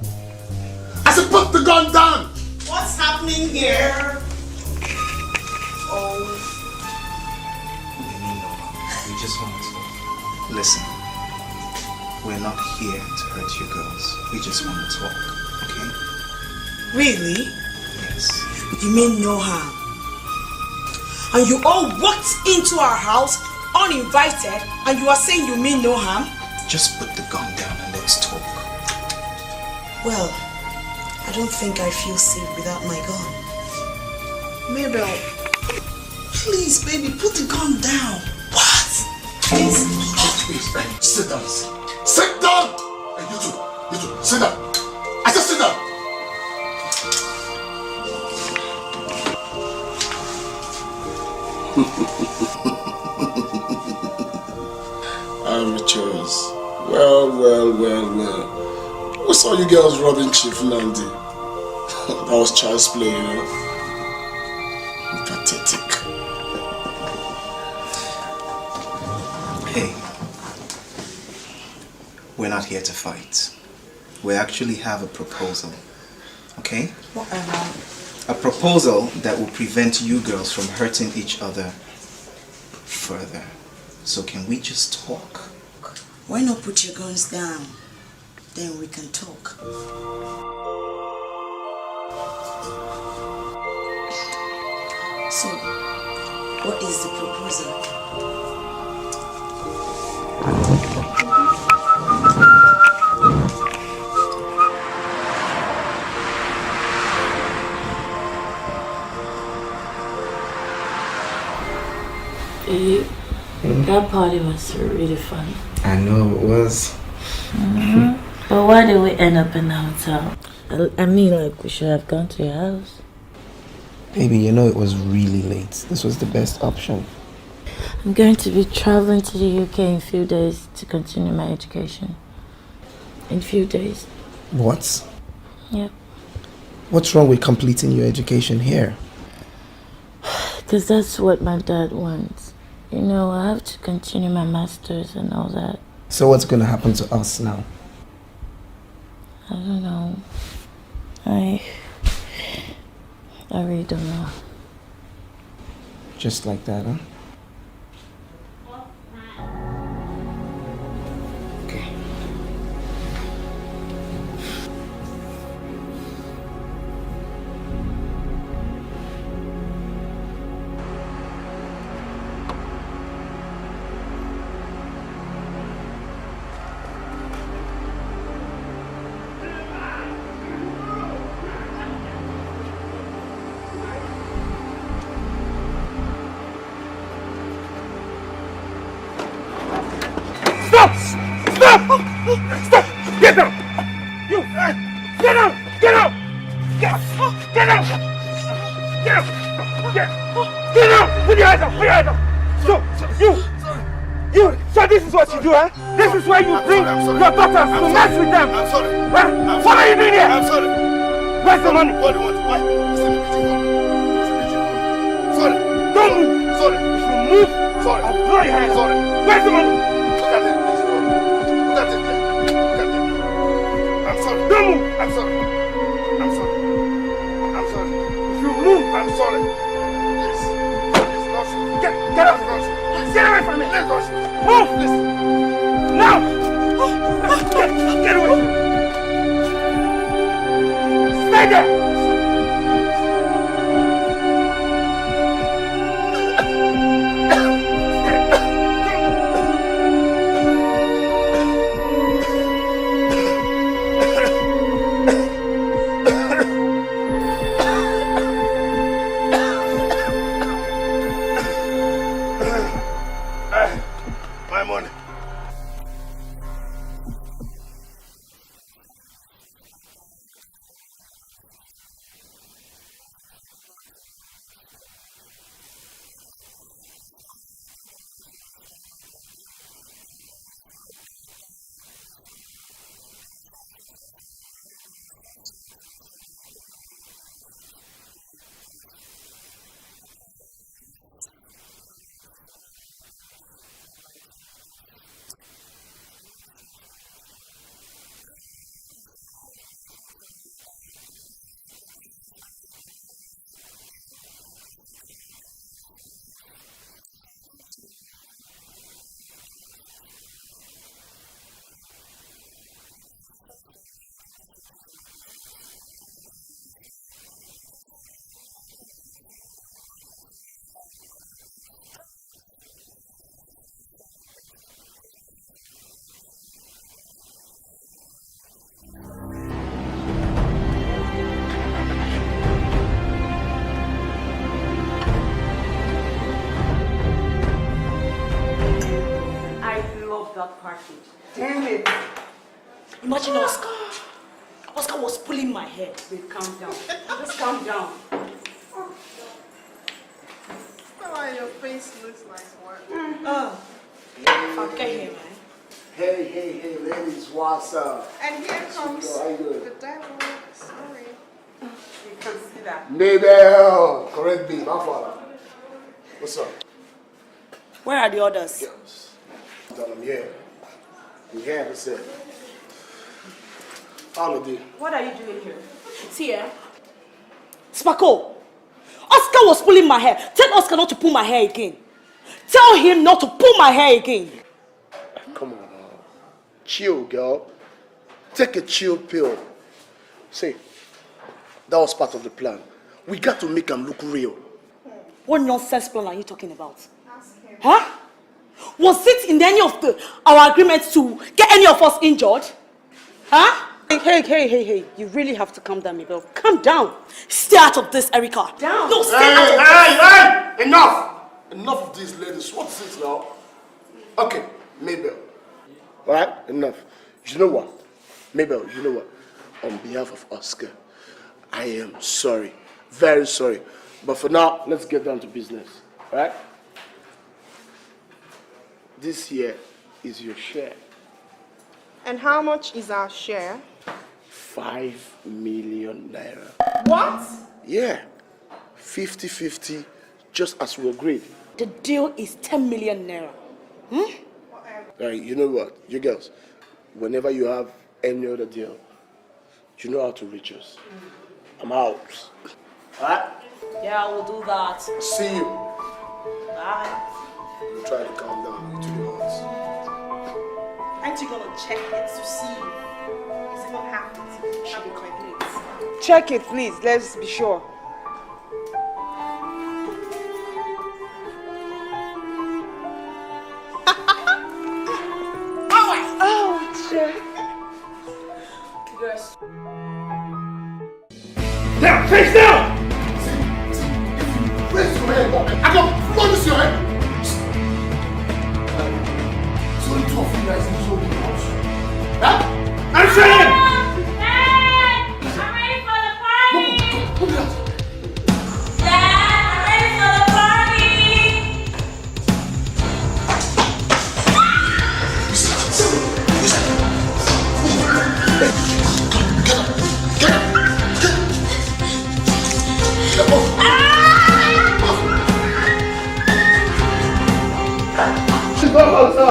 I said put the gun down! What's happening here? Oh. We just want to talk. Listen, we're not here to hurt you girls. We just want to talk, okay? Really? Yes. You mean no harm? And you all walked into our house uninvited and you are saying you mean no harm? Just put the gun down and let's talk. Well, I don't think I feel safe without my gun. Mabel, please, baby, put the gun down. What? Please, sit down. Sit down! Hey, you two, sit down. I said sit down. Amateurs. Well. We saw you girls robbing Chief Nandi. That was child's play, you know. Pathetic. Hey, we're not here to fight. We actually have a proposal, okay? Whatever. A proposal that will prevent you girls from hurting each other further. So can we just talk? Why not put your guns down? Then we can talk. So, what is the proposal? That party was really fun. I know it was. But why did we end up in the hotel? I mean, like, we should have gone to your house. Baby, you know it was really late. This was the best option. I'm going to be traveling to the UK in a few days to continue my education. In a few days. What? Yep. What's wrong with completing your education here? Because that's what my dad wants. You know, I have to continue my master's and all that. So what's going to happen to us now? I don't know. I really don't know. Just like that, huh? Okay. Stop! Get down! You! Get out! Get out! Get out! Get out! Get out! Get out! Put your hands up! Put your hands up! So, so this is what you do, huh? This is where you bring your daughters to mess with them. I'm sorry. Huh? What are you doing here? I'm sorry. Where's the money? What do you want? Why? Sorry. Don't move. Sorry. If you move, sorry. I'll blow your head. Sorry. Where's the money? Look at it. Look at it. Look at it. I'm sorry. Don't move. I'm sorry. I'm sorry. I'm sorry. If you move, I'm sorry. Please. Please, don't shoot. Get up. Get away from me. Let's go shoot. Move. Please. Now. Get away. Stay there. My money. That package. Damn it. Imagine Oscar. Oscar was pulling my hair. Wait, calm down. Just calm down. Oh, your face looks like what? Okay, here, man. Hey, ladies, what's up? And here comes the devil. Sorry. You can see that. Neighbor, correct me, my father. What's up? Where are the others? Yes. Tell them, yeah. We have it said. Holiday. What are you doing here? See here. Sparko, Oscar was pulling my hair. Tell Oscar not to pull my hair again. Tell him not to pull my hair again. Come on, chill, girl. Take a chill pill. See, that was part of the plan. We got to make him look real. What nonsense plan are you talking about? Huh? Was it in any of our agreements to get any of us injured? Huh? Hey. You really have to calm down, Mabel. Calm down. Stay out of this, Erica. Down. No, stay out of this. Enough! Enough of these ladies. What's this now? Okay, Mabel. Alright, enough. You know what? Mabel, you know what? On behalf of Oscar, I am sorry. Very sorry. But for now, let's get down to business. Alright? This here is your share. And how much is our share? 5 million naira. What? Yeah. 50-50, just as we agreed. The deal is 10 million naira. Alright, you know what? You girls, whenever you have any other deal, you know how to reach us. I'm out. Alright? Yeah, I will do that. See you. Bye. You try to calm down to your house. Aren't you gonna check it to see is it not happening? Check it, please. Let's be sure. Yes. Now, face down! Raise your hand up. I don't promise your hand. It's only 2 of you guys in the house. Huh?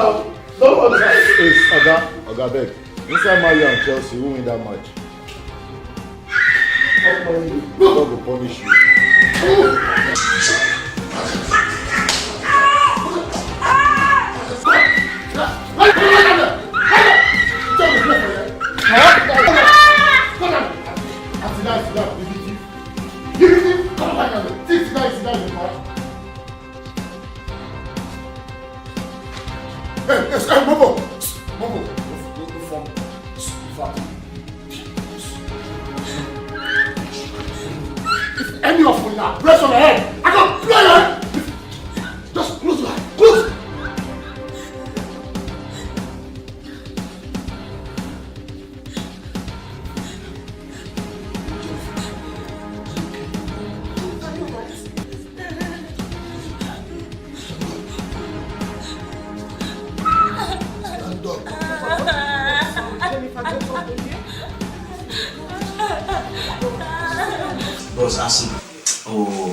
now. Don't worry. Hey, Oga beg. Inside Man U and Chelsea, who win that match? God will punish you. Any of you now, rest on the head. I don't play it. Just close your eyes. Close. Bros, asking. Oh,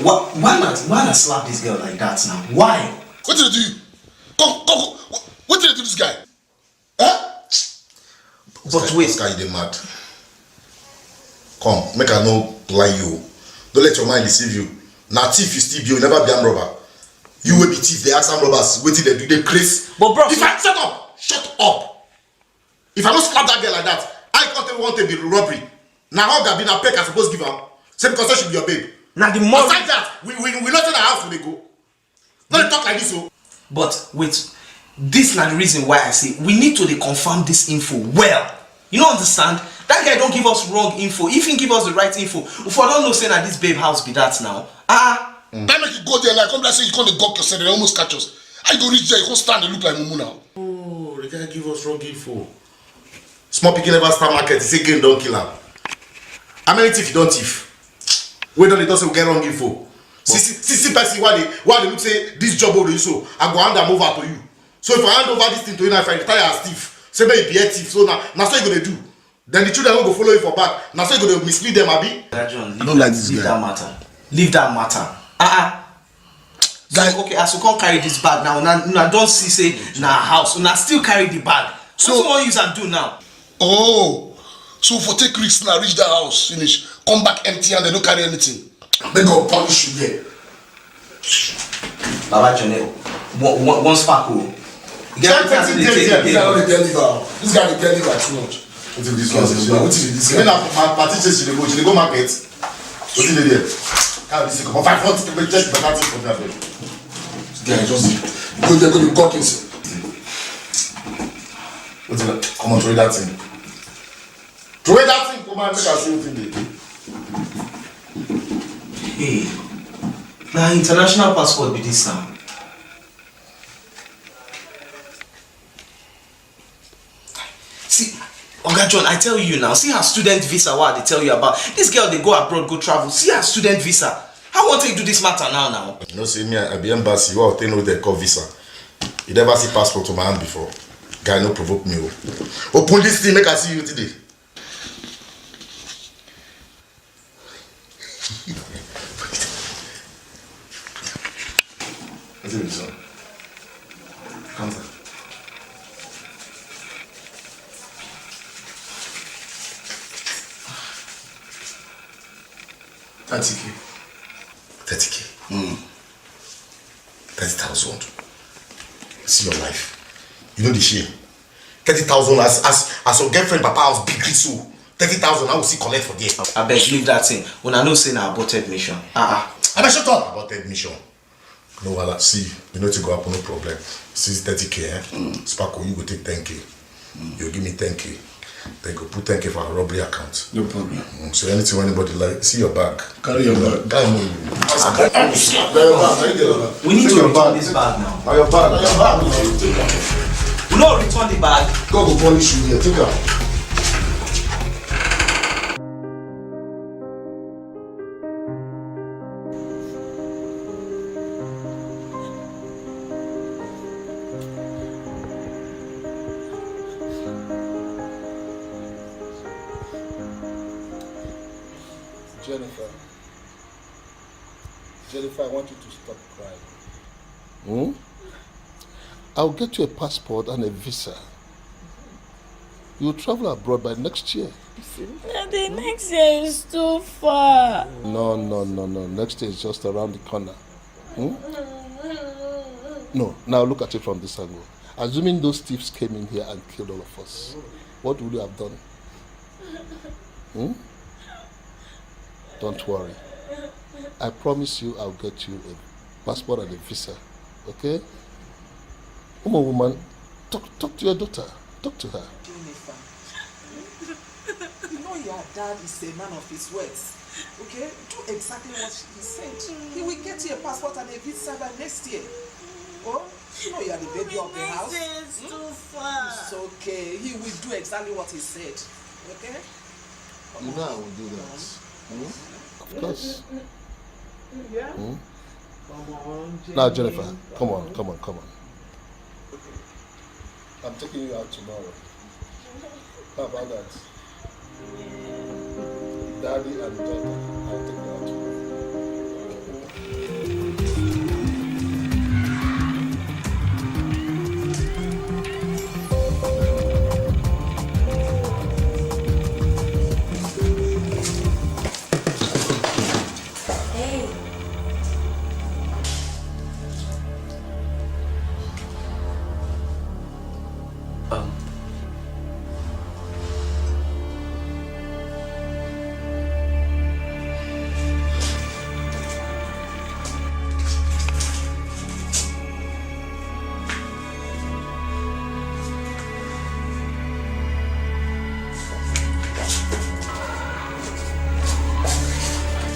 why not slap this girl like that now? Why? What did I do? Come. What did I do to this guy? Huh? But wait. This guy, you mad. Come, make I no lie you. Don't let your mind deceive you. Now thief you still be, you never be armed robber. You will be thief, they ask armed robbers, waiting they do, they craze. But bro, if I shut up. If I don't slap that girl like that, I can't want to be robbery. Now how Gabi na peck I suppose give her. Say because she should be your babe. Now the more aside that, we not in the house when they go. Don't talk like this, so. But wait, this is not the reason why I say we need to confirm this info well. You don't understand? That guy don't give us wrong info. If he give us the right info, if I don't know say that this babe house be that now. That make you go there like come like say you can't gawk yourself, they almost catch us. I go reach there, you can't stand and look like Mumu now. Oh, the guy give us wrong info. Small pikin never start market, he say game don't kill him. How many thief you don't thief? We don't say we get wrong info. See person why they look say this job over you so I go hand them over to you. So if I hand over this thing to you now, if I retire as thief, say maybe be a thief, so now so you gonna do. Then the children will go follow you for back. Now so you gonna mislead them, Abi? John, I don't like this leave guy. that matter. Leave that matter. So, okay, as you can't carry this bag now don't see say na house, now still carry the bag. So what you want use and do now? Oh, so for take risks now reach that house, finish, come back empty and they don't carry anything. They go punish you there. Baba Johnny, one sparkle. This guy the deliver too much. What is this one? What is this? When my party says she go market. What is it there? Can't be sick of 500 to make just better thing for that. This guy just go there, go to cockings. What is that? Come on, throw that thing. Throw that thing, come on, make us see what it is. Hey, now international passport be this now. See, Oga John, I tell you now, see her student visa what they tell you about. This girl they go abroad, go travel. See her student visa. How want to do this matter now? You know, see me, I be embassy, you they know they call visa. You never see passport to my hand before. Guy no provoke me. Open this thing, make I see you today. What's it, son? Come on. $30K. 30K. 30,000. See your life. You know the shame. 30,000 as your girlfriend papa house big so. 30,000 I will see collect for there. I beg leave that thing. When I know say na aborted mission. I bet shut up about admission. No wala see, you know to go up no problem. See 30K, Sparkle, you go take 10K. You give me 10K. Then go put 10K for a robbery account. No problem. So anything anybody like, see your bag. Carry your bag. Guy move. We need to return this bag now. Your bag. We don't return the bag. God will punish you here. Take her. Jennifer, I want you to stop crying. I'll get you a passport and a visa. You'll travel abroad by next year. Daddy, next year is too far. No. Next year is just around the corner. No, now look at it from this angle. Assuming those thieves came in here and killed all of us, what would you have done? Don't worry. I promise you I'll get you a passport and a visa. Okay? Woman, talk to your daughter. Talk to her. You know your dad is a man of his words. Okay? Do exactly what he said. He will get you a passport and a visa by next year. Oh? You know you are the baby of the house. It's too far. It's okay. He will do exactly what he said. Okay? You know I will do that. Of course. Yeah? Come on, now, Jennifer, come on. I'm taking you out tomorrow. How about that? Daddy and daughter, I'll take you out tomorrow.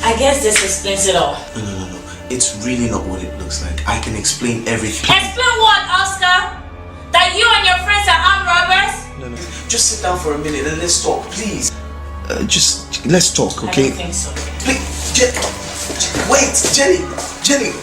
I guess this explains it all. No. It's really not what it looks like. I can explain everything. Explain what, Oscar? That you and your friends are armed robbers? No. Just sit down for a minute and let's talk, please. Just let's talk, okay? I don't think so. Please, wait, Jenny.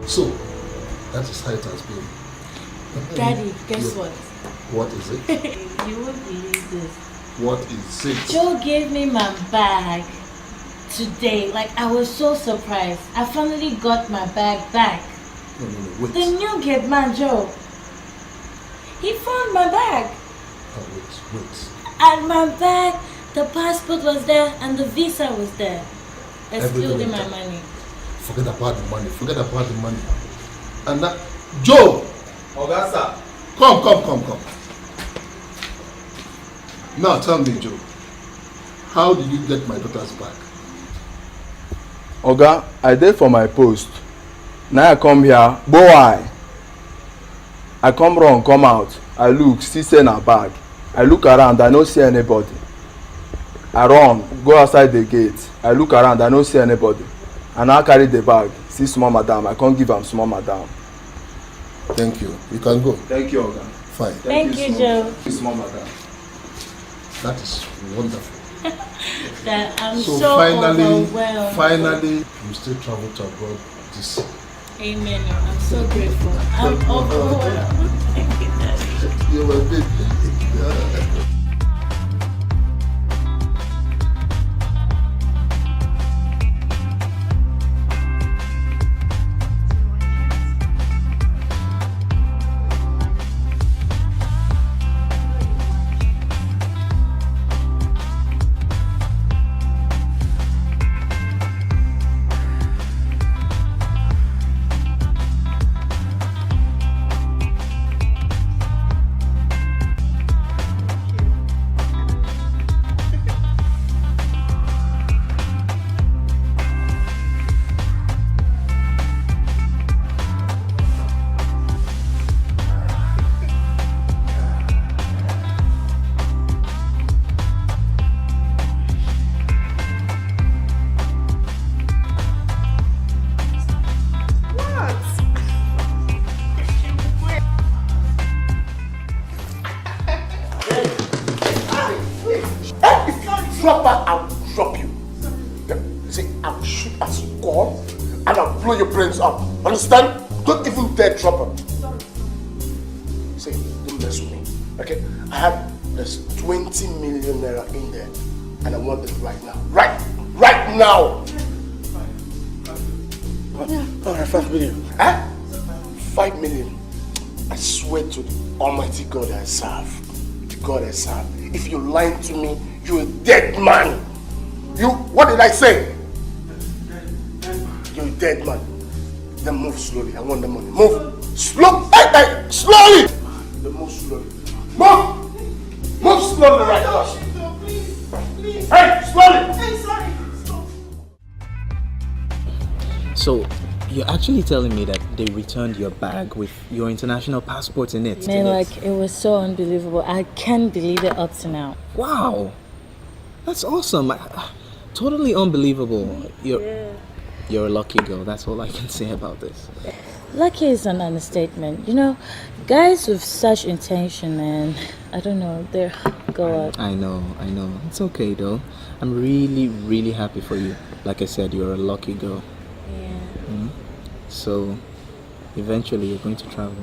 So, that is how it has been. Daddy, guess what? What is it? You won't believe this. What is it? Joe gave me my bag today. Like, I was so surprised. I finally got my bag back. No, wait. The new gate man, Joe. He found my bag. Oh, wait. And my bag, the passport was there and the visa was there. Excluding my money. Forget about the money. And that, Joe! Augusta! Come. Now tell me, Joe, how did you get my daughter's bag? Oga, I did for my post. Now I come here, boy. I come run, come out. I look, still say na bag. I look around, I no see anybody. I run, go outside the gate. I look around, I no see anybody. And I carry the bag, see small madam. I can't give am small madam. Thank you. You can go. Thank you, Oga. Fine. Thank you, Joe. Small madam. That is wonderful. That I'm So so finally, overwhelmed. you still travel to abroad this. Amen. I'm so grateful. I'm overwhelmed. Thank you, Daddy. You were big. Drop her, I'll drop you. See, I'll shoot at score and I'll blow your brains up. Understand? Don't even dare drop her. See, don't mess with me. Okay? There's 20 million naira in there and I want it right now. Right now! Alright, 5 million. Huh? 5 million. I swear to the Almighty God I serve. The God I serve. If you're lying to me, you're a dead man. What did I say? You're a dead man. Then move slowly. I want the money. Move. Slowly. Then move slowly. Move slowly right now. Hey, slowly. Hey, sorry. So, you're actually telling me that they returned your bag with your international passport in it? Man, like, it was so unbelievable. I can't believe it up to now. Wow. That's awesome. Totally unbelievable. You're a lucky girl. That's all I can say about this. Lucky is an understatement. You know, guys with such intention, man, I don't know, they're God. I know. It's okay though. I'm really, really happy for you. Like I said, you're a lucky girl. Yeah. Mm-hmm. So, eventually you're going to travel,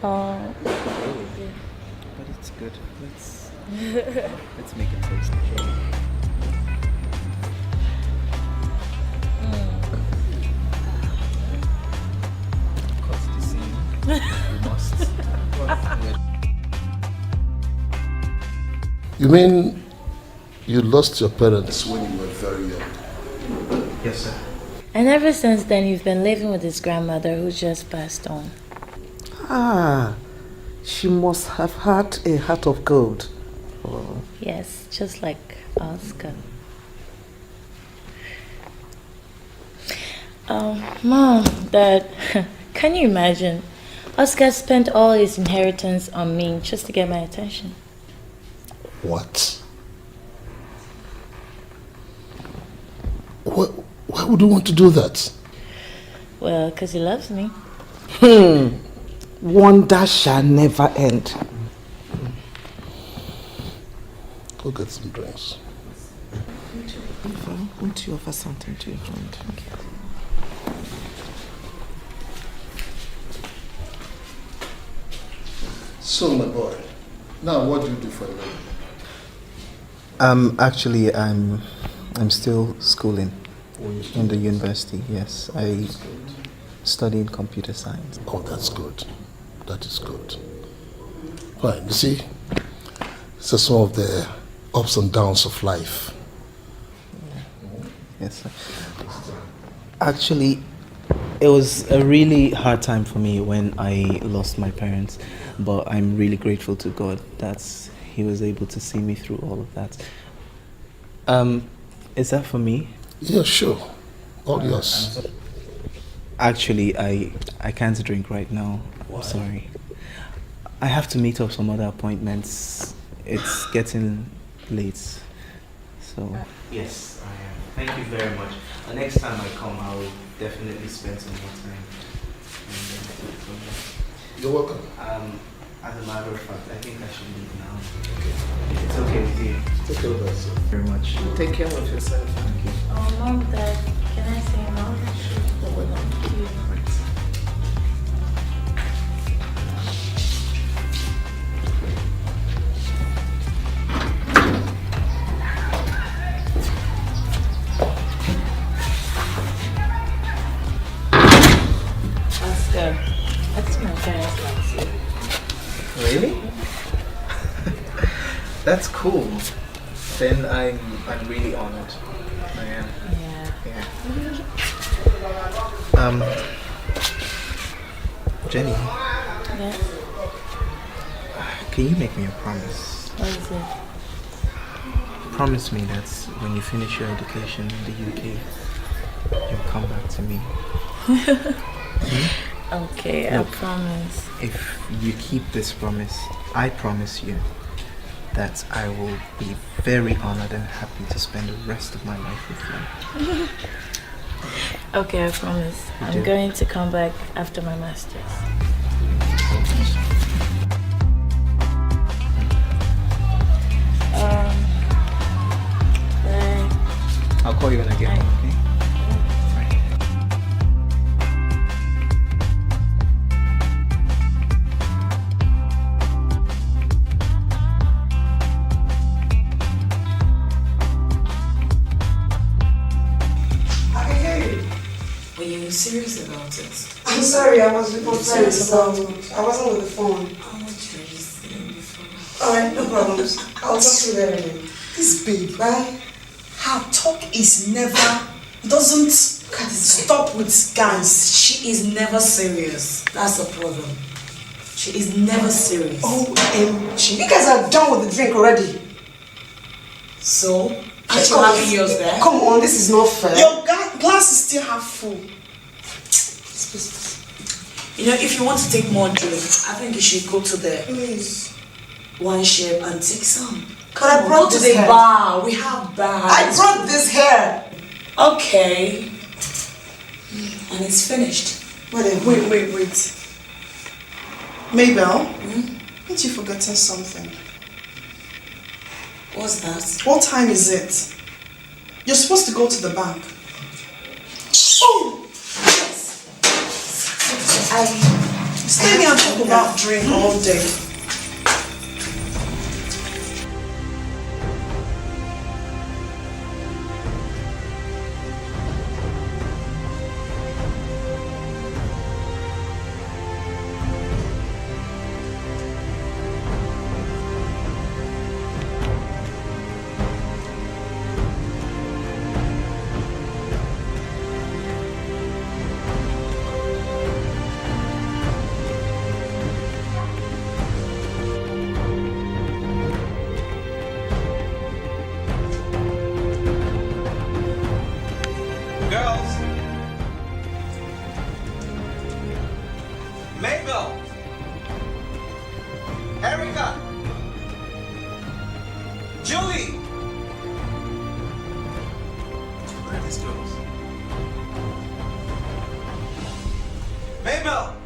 huh? Oh. But it's good. Let's make a toast. You mean you lost your parents when you were very young? Yes, sir. And ever since then, you've been living with his grandmother who just passed on. Ah, she must have had a heart of gold. Oh. Yes, just like Oscar. Mom, Dad, can you imagine? Oscar spent all his inheritance on me just to get my attention. What? Why would you want to do that? Well, because he loves me. Wonder shall never end. Go get some drinks. Won't you offer something to your friend? Okay. So, my boy, now what do you do for a living? Actually, I'm still schooling in the university. Yes, I study computer science. Oh, that's good. That is good. Fine. You see, it's just some of the ups and downs of life. Yes, sir. Actually, it was a really hard time for me when I lost my parents, but I'm really grateful to God that He was able to see me through all of that. Is that for me? Yeah, sure. All yours. Actually, I can't drink right now. I'm sorry. I have to meet up some other appointments. It's getting late. So yes, I am. Thank you very much. Next time I come, I will definitely spend some more time. You're welcome. As a matter of fact, I think I should leave now. Okay. It's okay with you. Take care of yourself. Very much. Take care of yourself. Thank you. Oh, Mom, Dad, can I say Mom? Thank you. Oscar, that's my parents' last year. Really? That's cool. Then I'm really honored. I am. Yeah. Jenny. Yes? Can you make me a promise? What is it? Promise me that when you finish your education in the UK, you'll come back to me. Okay, I promise. If you keep this promise, I promise you that I will be very honored and happy to spend the rest of my life with you. Okay, I promise. You I'm do? going to come back after my master's. I'll call you when I get home, okay? I can hear you. Were you serious about it? I'm sorry, I was with my friends, so I wasn't with the phone. How much are you saying before? Alright, no problems. I'll talk to you later. This babe, Bye. her talk is never, doesn't stop with guys. She is never serious. That's the problem. She is never serious. OMG. You guys are done with the drink already. So, aren't you having yours there? Come on, this is not fair. Your glass is still half full. You know, if you want to take more drink, I think you should go to the wine shop and take some. But I brought go to this the hair. bar. We have bars. I brought this hair. Okay. And it's finished. Wait. Mabel, aren't you forgetting something? What's that? What time is it? You're supposed to go to the bank. Oh! Stay here and talk about drink all day. Girls! Mabel! Erica! Julie! Where are these girls? Mabel!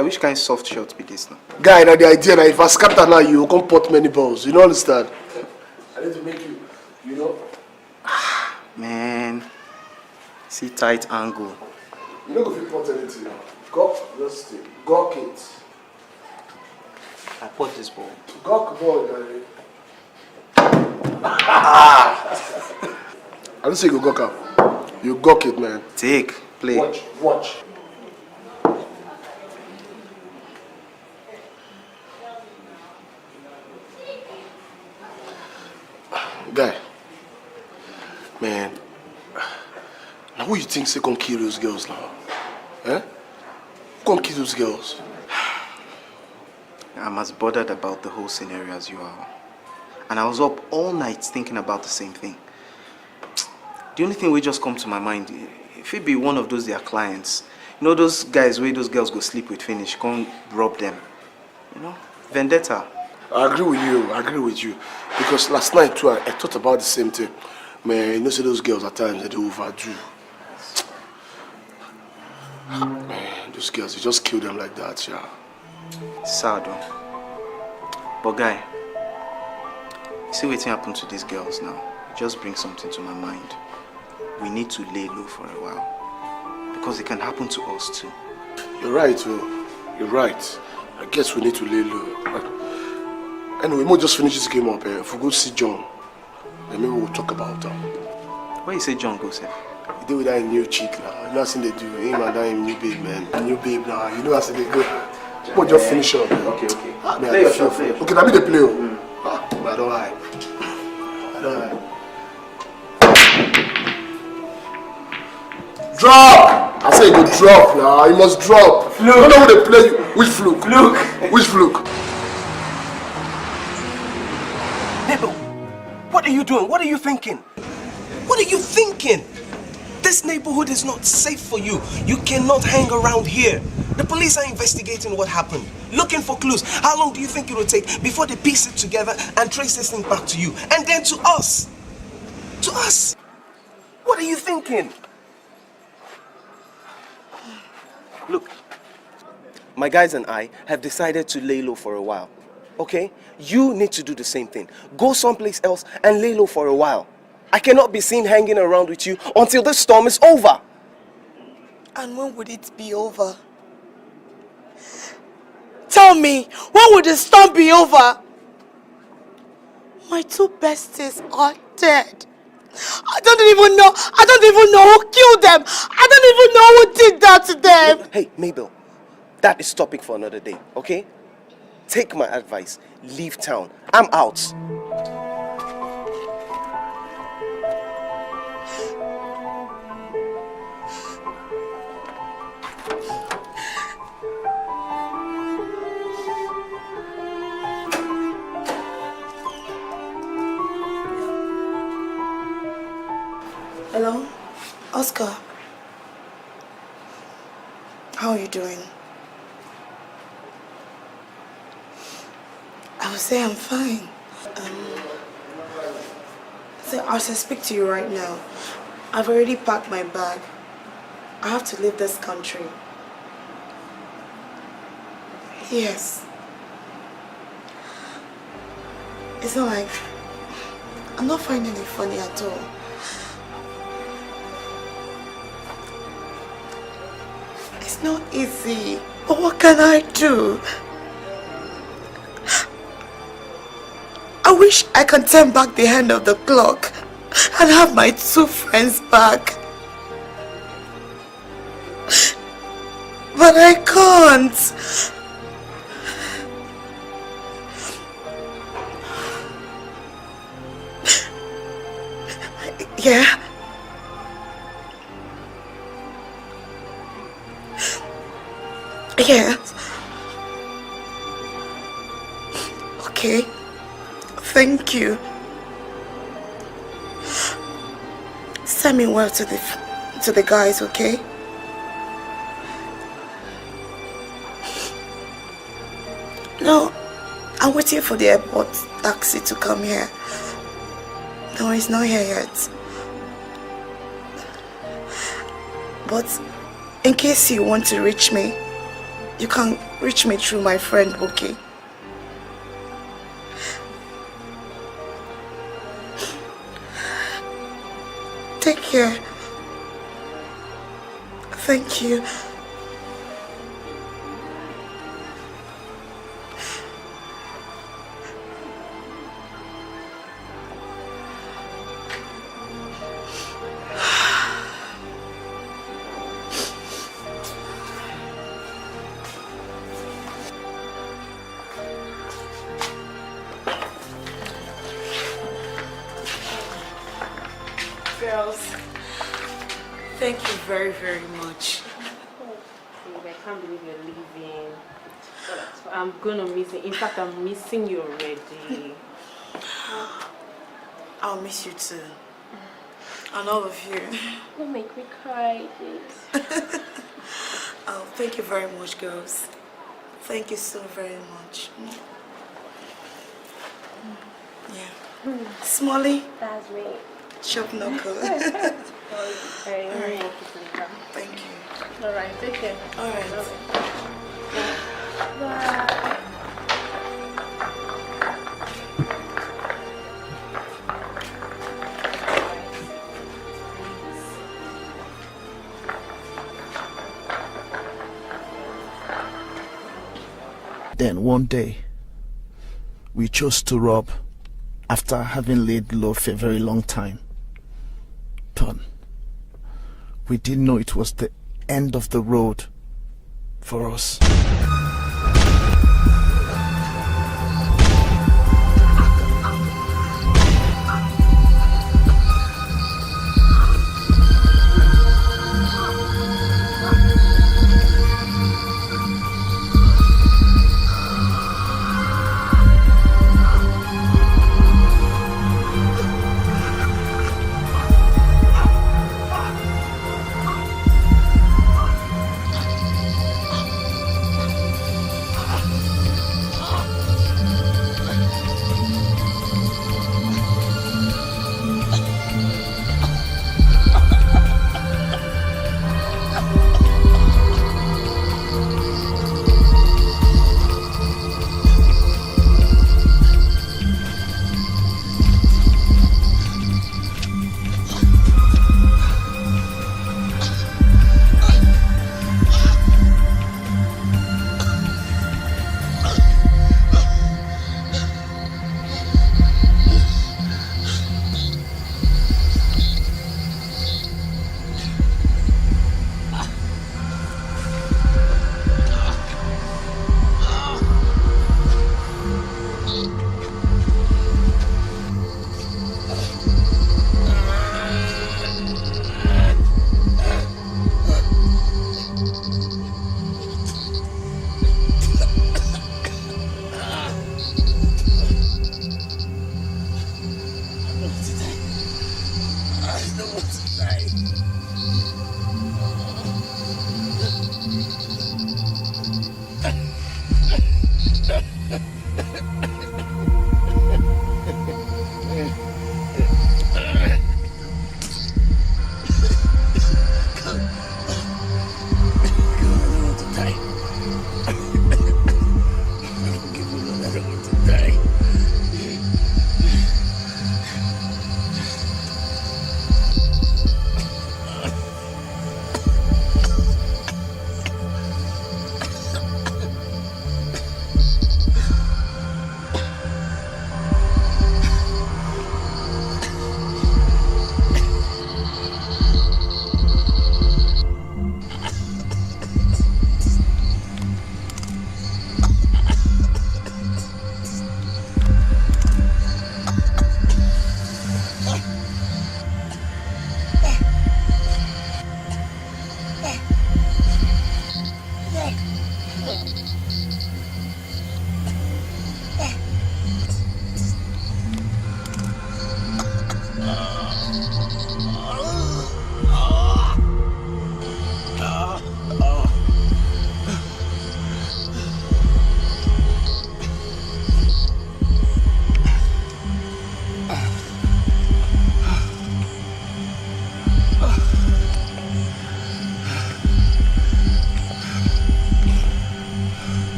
Guy, which kind of soft shot be this now? Guy, now the idea that if I scatter now, you will come pot many balls. You don't understand? I need to make you, you know? Man, see tight angle. You don't go fit pot anything now. Gawk, just stay. Gawk it. I pot this ball. Gawk ball, guy. I don't say you go gawk up. You gawk it, man. Take, play. Watch. Guy, man, now who you think say come kill those girls now? Eh? Who come kill those girls? I'm as bothered about the whole scenario as you are. And I was up all night thinking about the same thing. The only thing will just come to my mind, if it be one of those their clients, you know those guys where those girls go sleep with finish, come rob them. You know? Vendetta. I agree with you. Because last night too, I thought about the same thing. Man, you know, see those girls at times, they overdo. Man, those girls, you just kill them like that, yeah. Sad though. But guy, you see what happened to these girls now? It just brings something to my mind. We need to lay low for a while. Because it can happen to us too. You're right, too. You're right. I guess we need to lay low. Anyway, we'll just finish this game up. If we go see John, then maybe we'll talk about them. Where you say John goes, sir? He did with that new chick now. You know what they do? Him and that new babe, man. A new babe now. You know what they go? We'll just finish up. Man. Okay. Play. Okay, now me the play. But I don't hide. Drop! I say you go drop now. You must drop. Fluke. You don't know who they play. Which fluke? Which fluke? What are you doing? What are you thinking? What are you thinking? This neighborhood is not safe for you. You cannot hang around here. The police are investigating what happened, looking for clues. How long do you think it will take before they piece it together and trace this thing back to you? And then to us. To us. What are you thinking? Look, my guys and I have decided to lay low for a while. Okay? You need to do the same thing. Go someplace else and lay low for a while. I cannot be seen hanging around with you until this storm is over. And when would it be over? Tell me, when would the storm be over? My two besties are dead. I don't even know who killed them. I don't even know who did that to them. Hey, Mabel, that is topic for another day, okay? Take my advice. Leave town. I'm out. Hello, Oscar. How are you doing? I would say I'm fine. So I should speak to you right now. I've already packed my bag. I have to leave this country. Yes. It's not like I'm not finding it funny at all. It's not easy. But what can I do? I wish I can turn back the hand of the clock and have my two friends back. But I can't. Yeah. Yeah. Okay. Thank you. Send me word to the guys, okay? No, I'm waiting for the airport taxi to come here. No, it's not here yet. But in case you want to reach me, You can reach me through my friend, okay? Take care. Thank you. Girls, thank you very, very much. I can't believe you're leaving. I'm gonna miss you. In fact, I'm missing you already. I'll miss you too. And all of you. Don't make me cry, please. Oh, thank you very much, girls. Thank you so very much. Yeah. Smalley? That's me. Chop knuckle. Alright. Thank you. Alright, take care. Alright. Bye. Then one day, we chose to rob after having laid low for a very long time. But we didn't know it was the end of the road for us.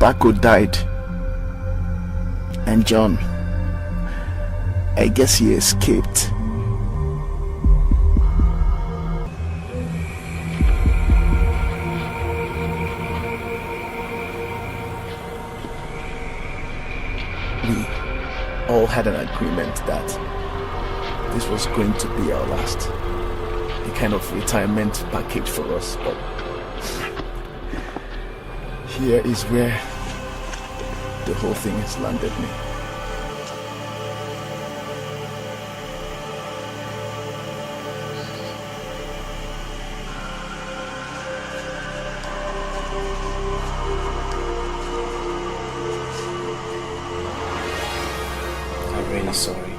Paco died. And John, I guess he escaped. We all had an agreement that this was going to be our last. A kind of retirement package for us, but here is where the whole thing has landed me. I'm really sorry.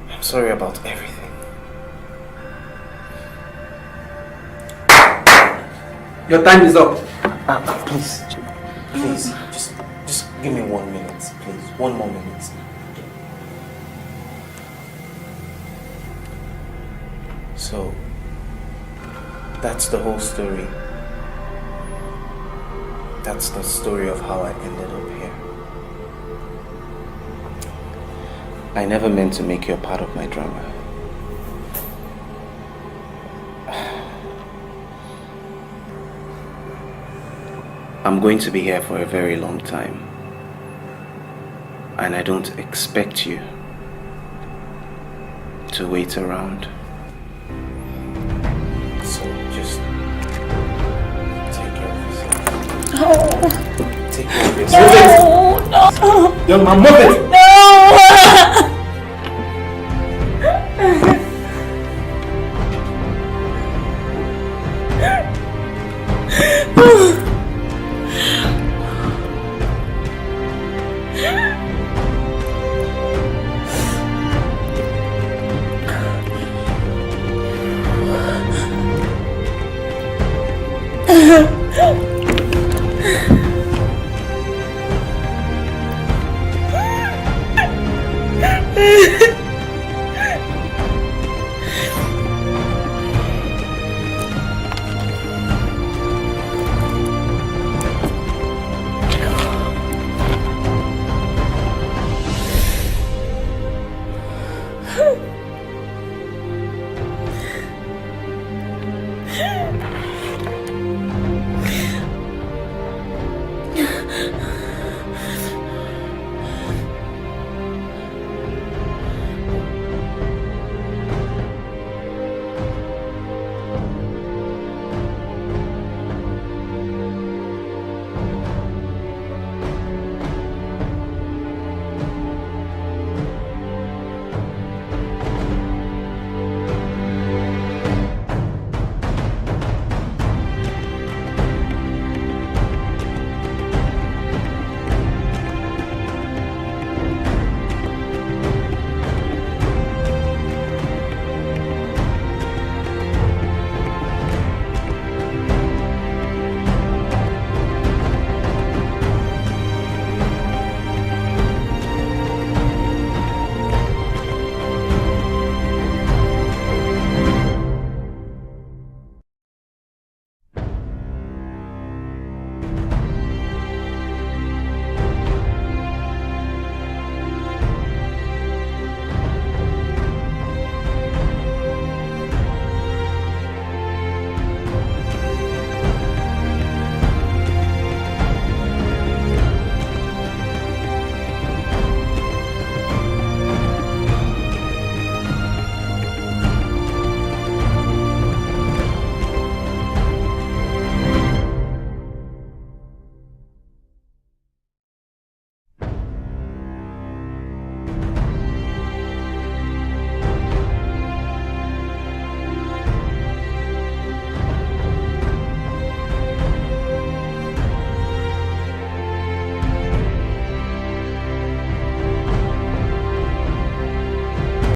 I'm sorry about everything. Your time is up. Please, just give me 1 minute, please. 1 more minute. So, that's the whole story. That's the story of how I ended up here. I never meant to make you a part of my drama. I'm going to be here for a very long time, and I don't expect you to wait around. So just take care of yourself. Take care of yourself. No. Young man, move it. No! No.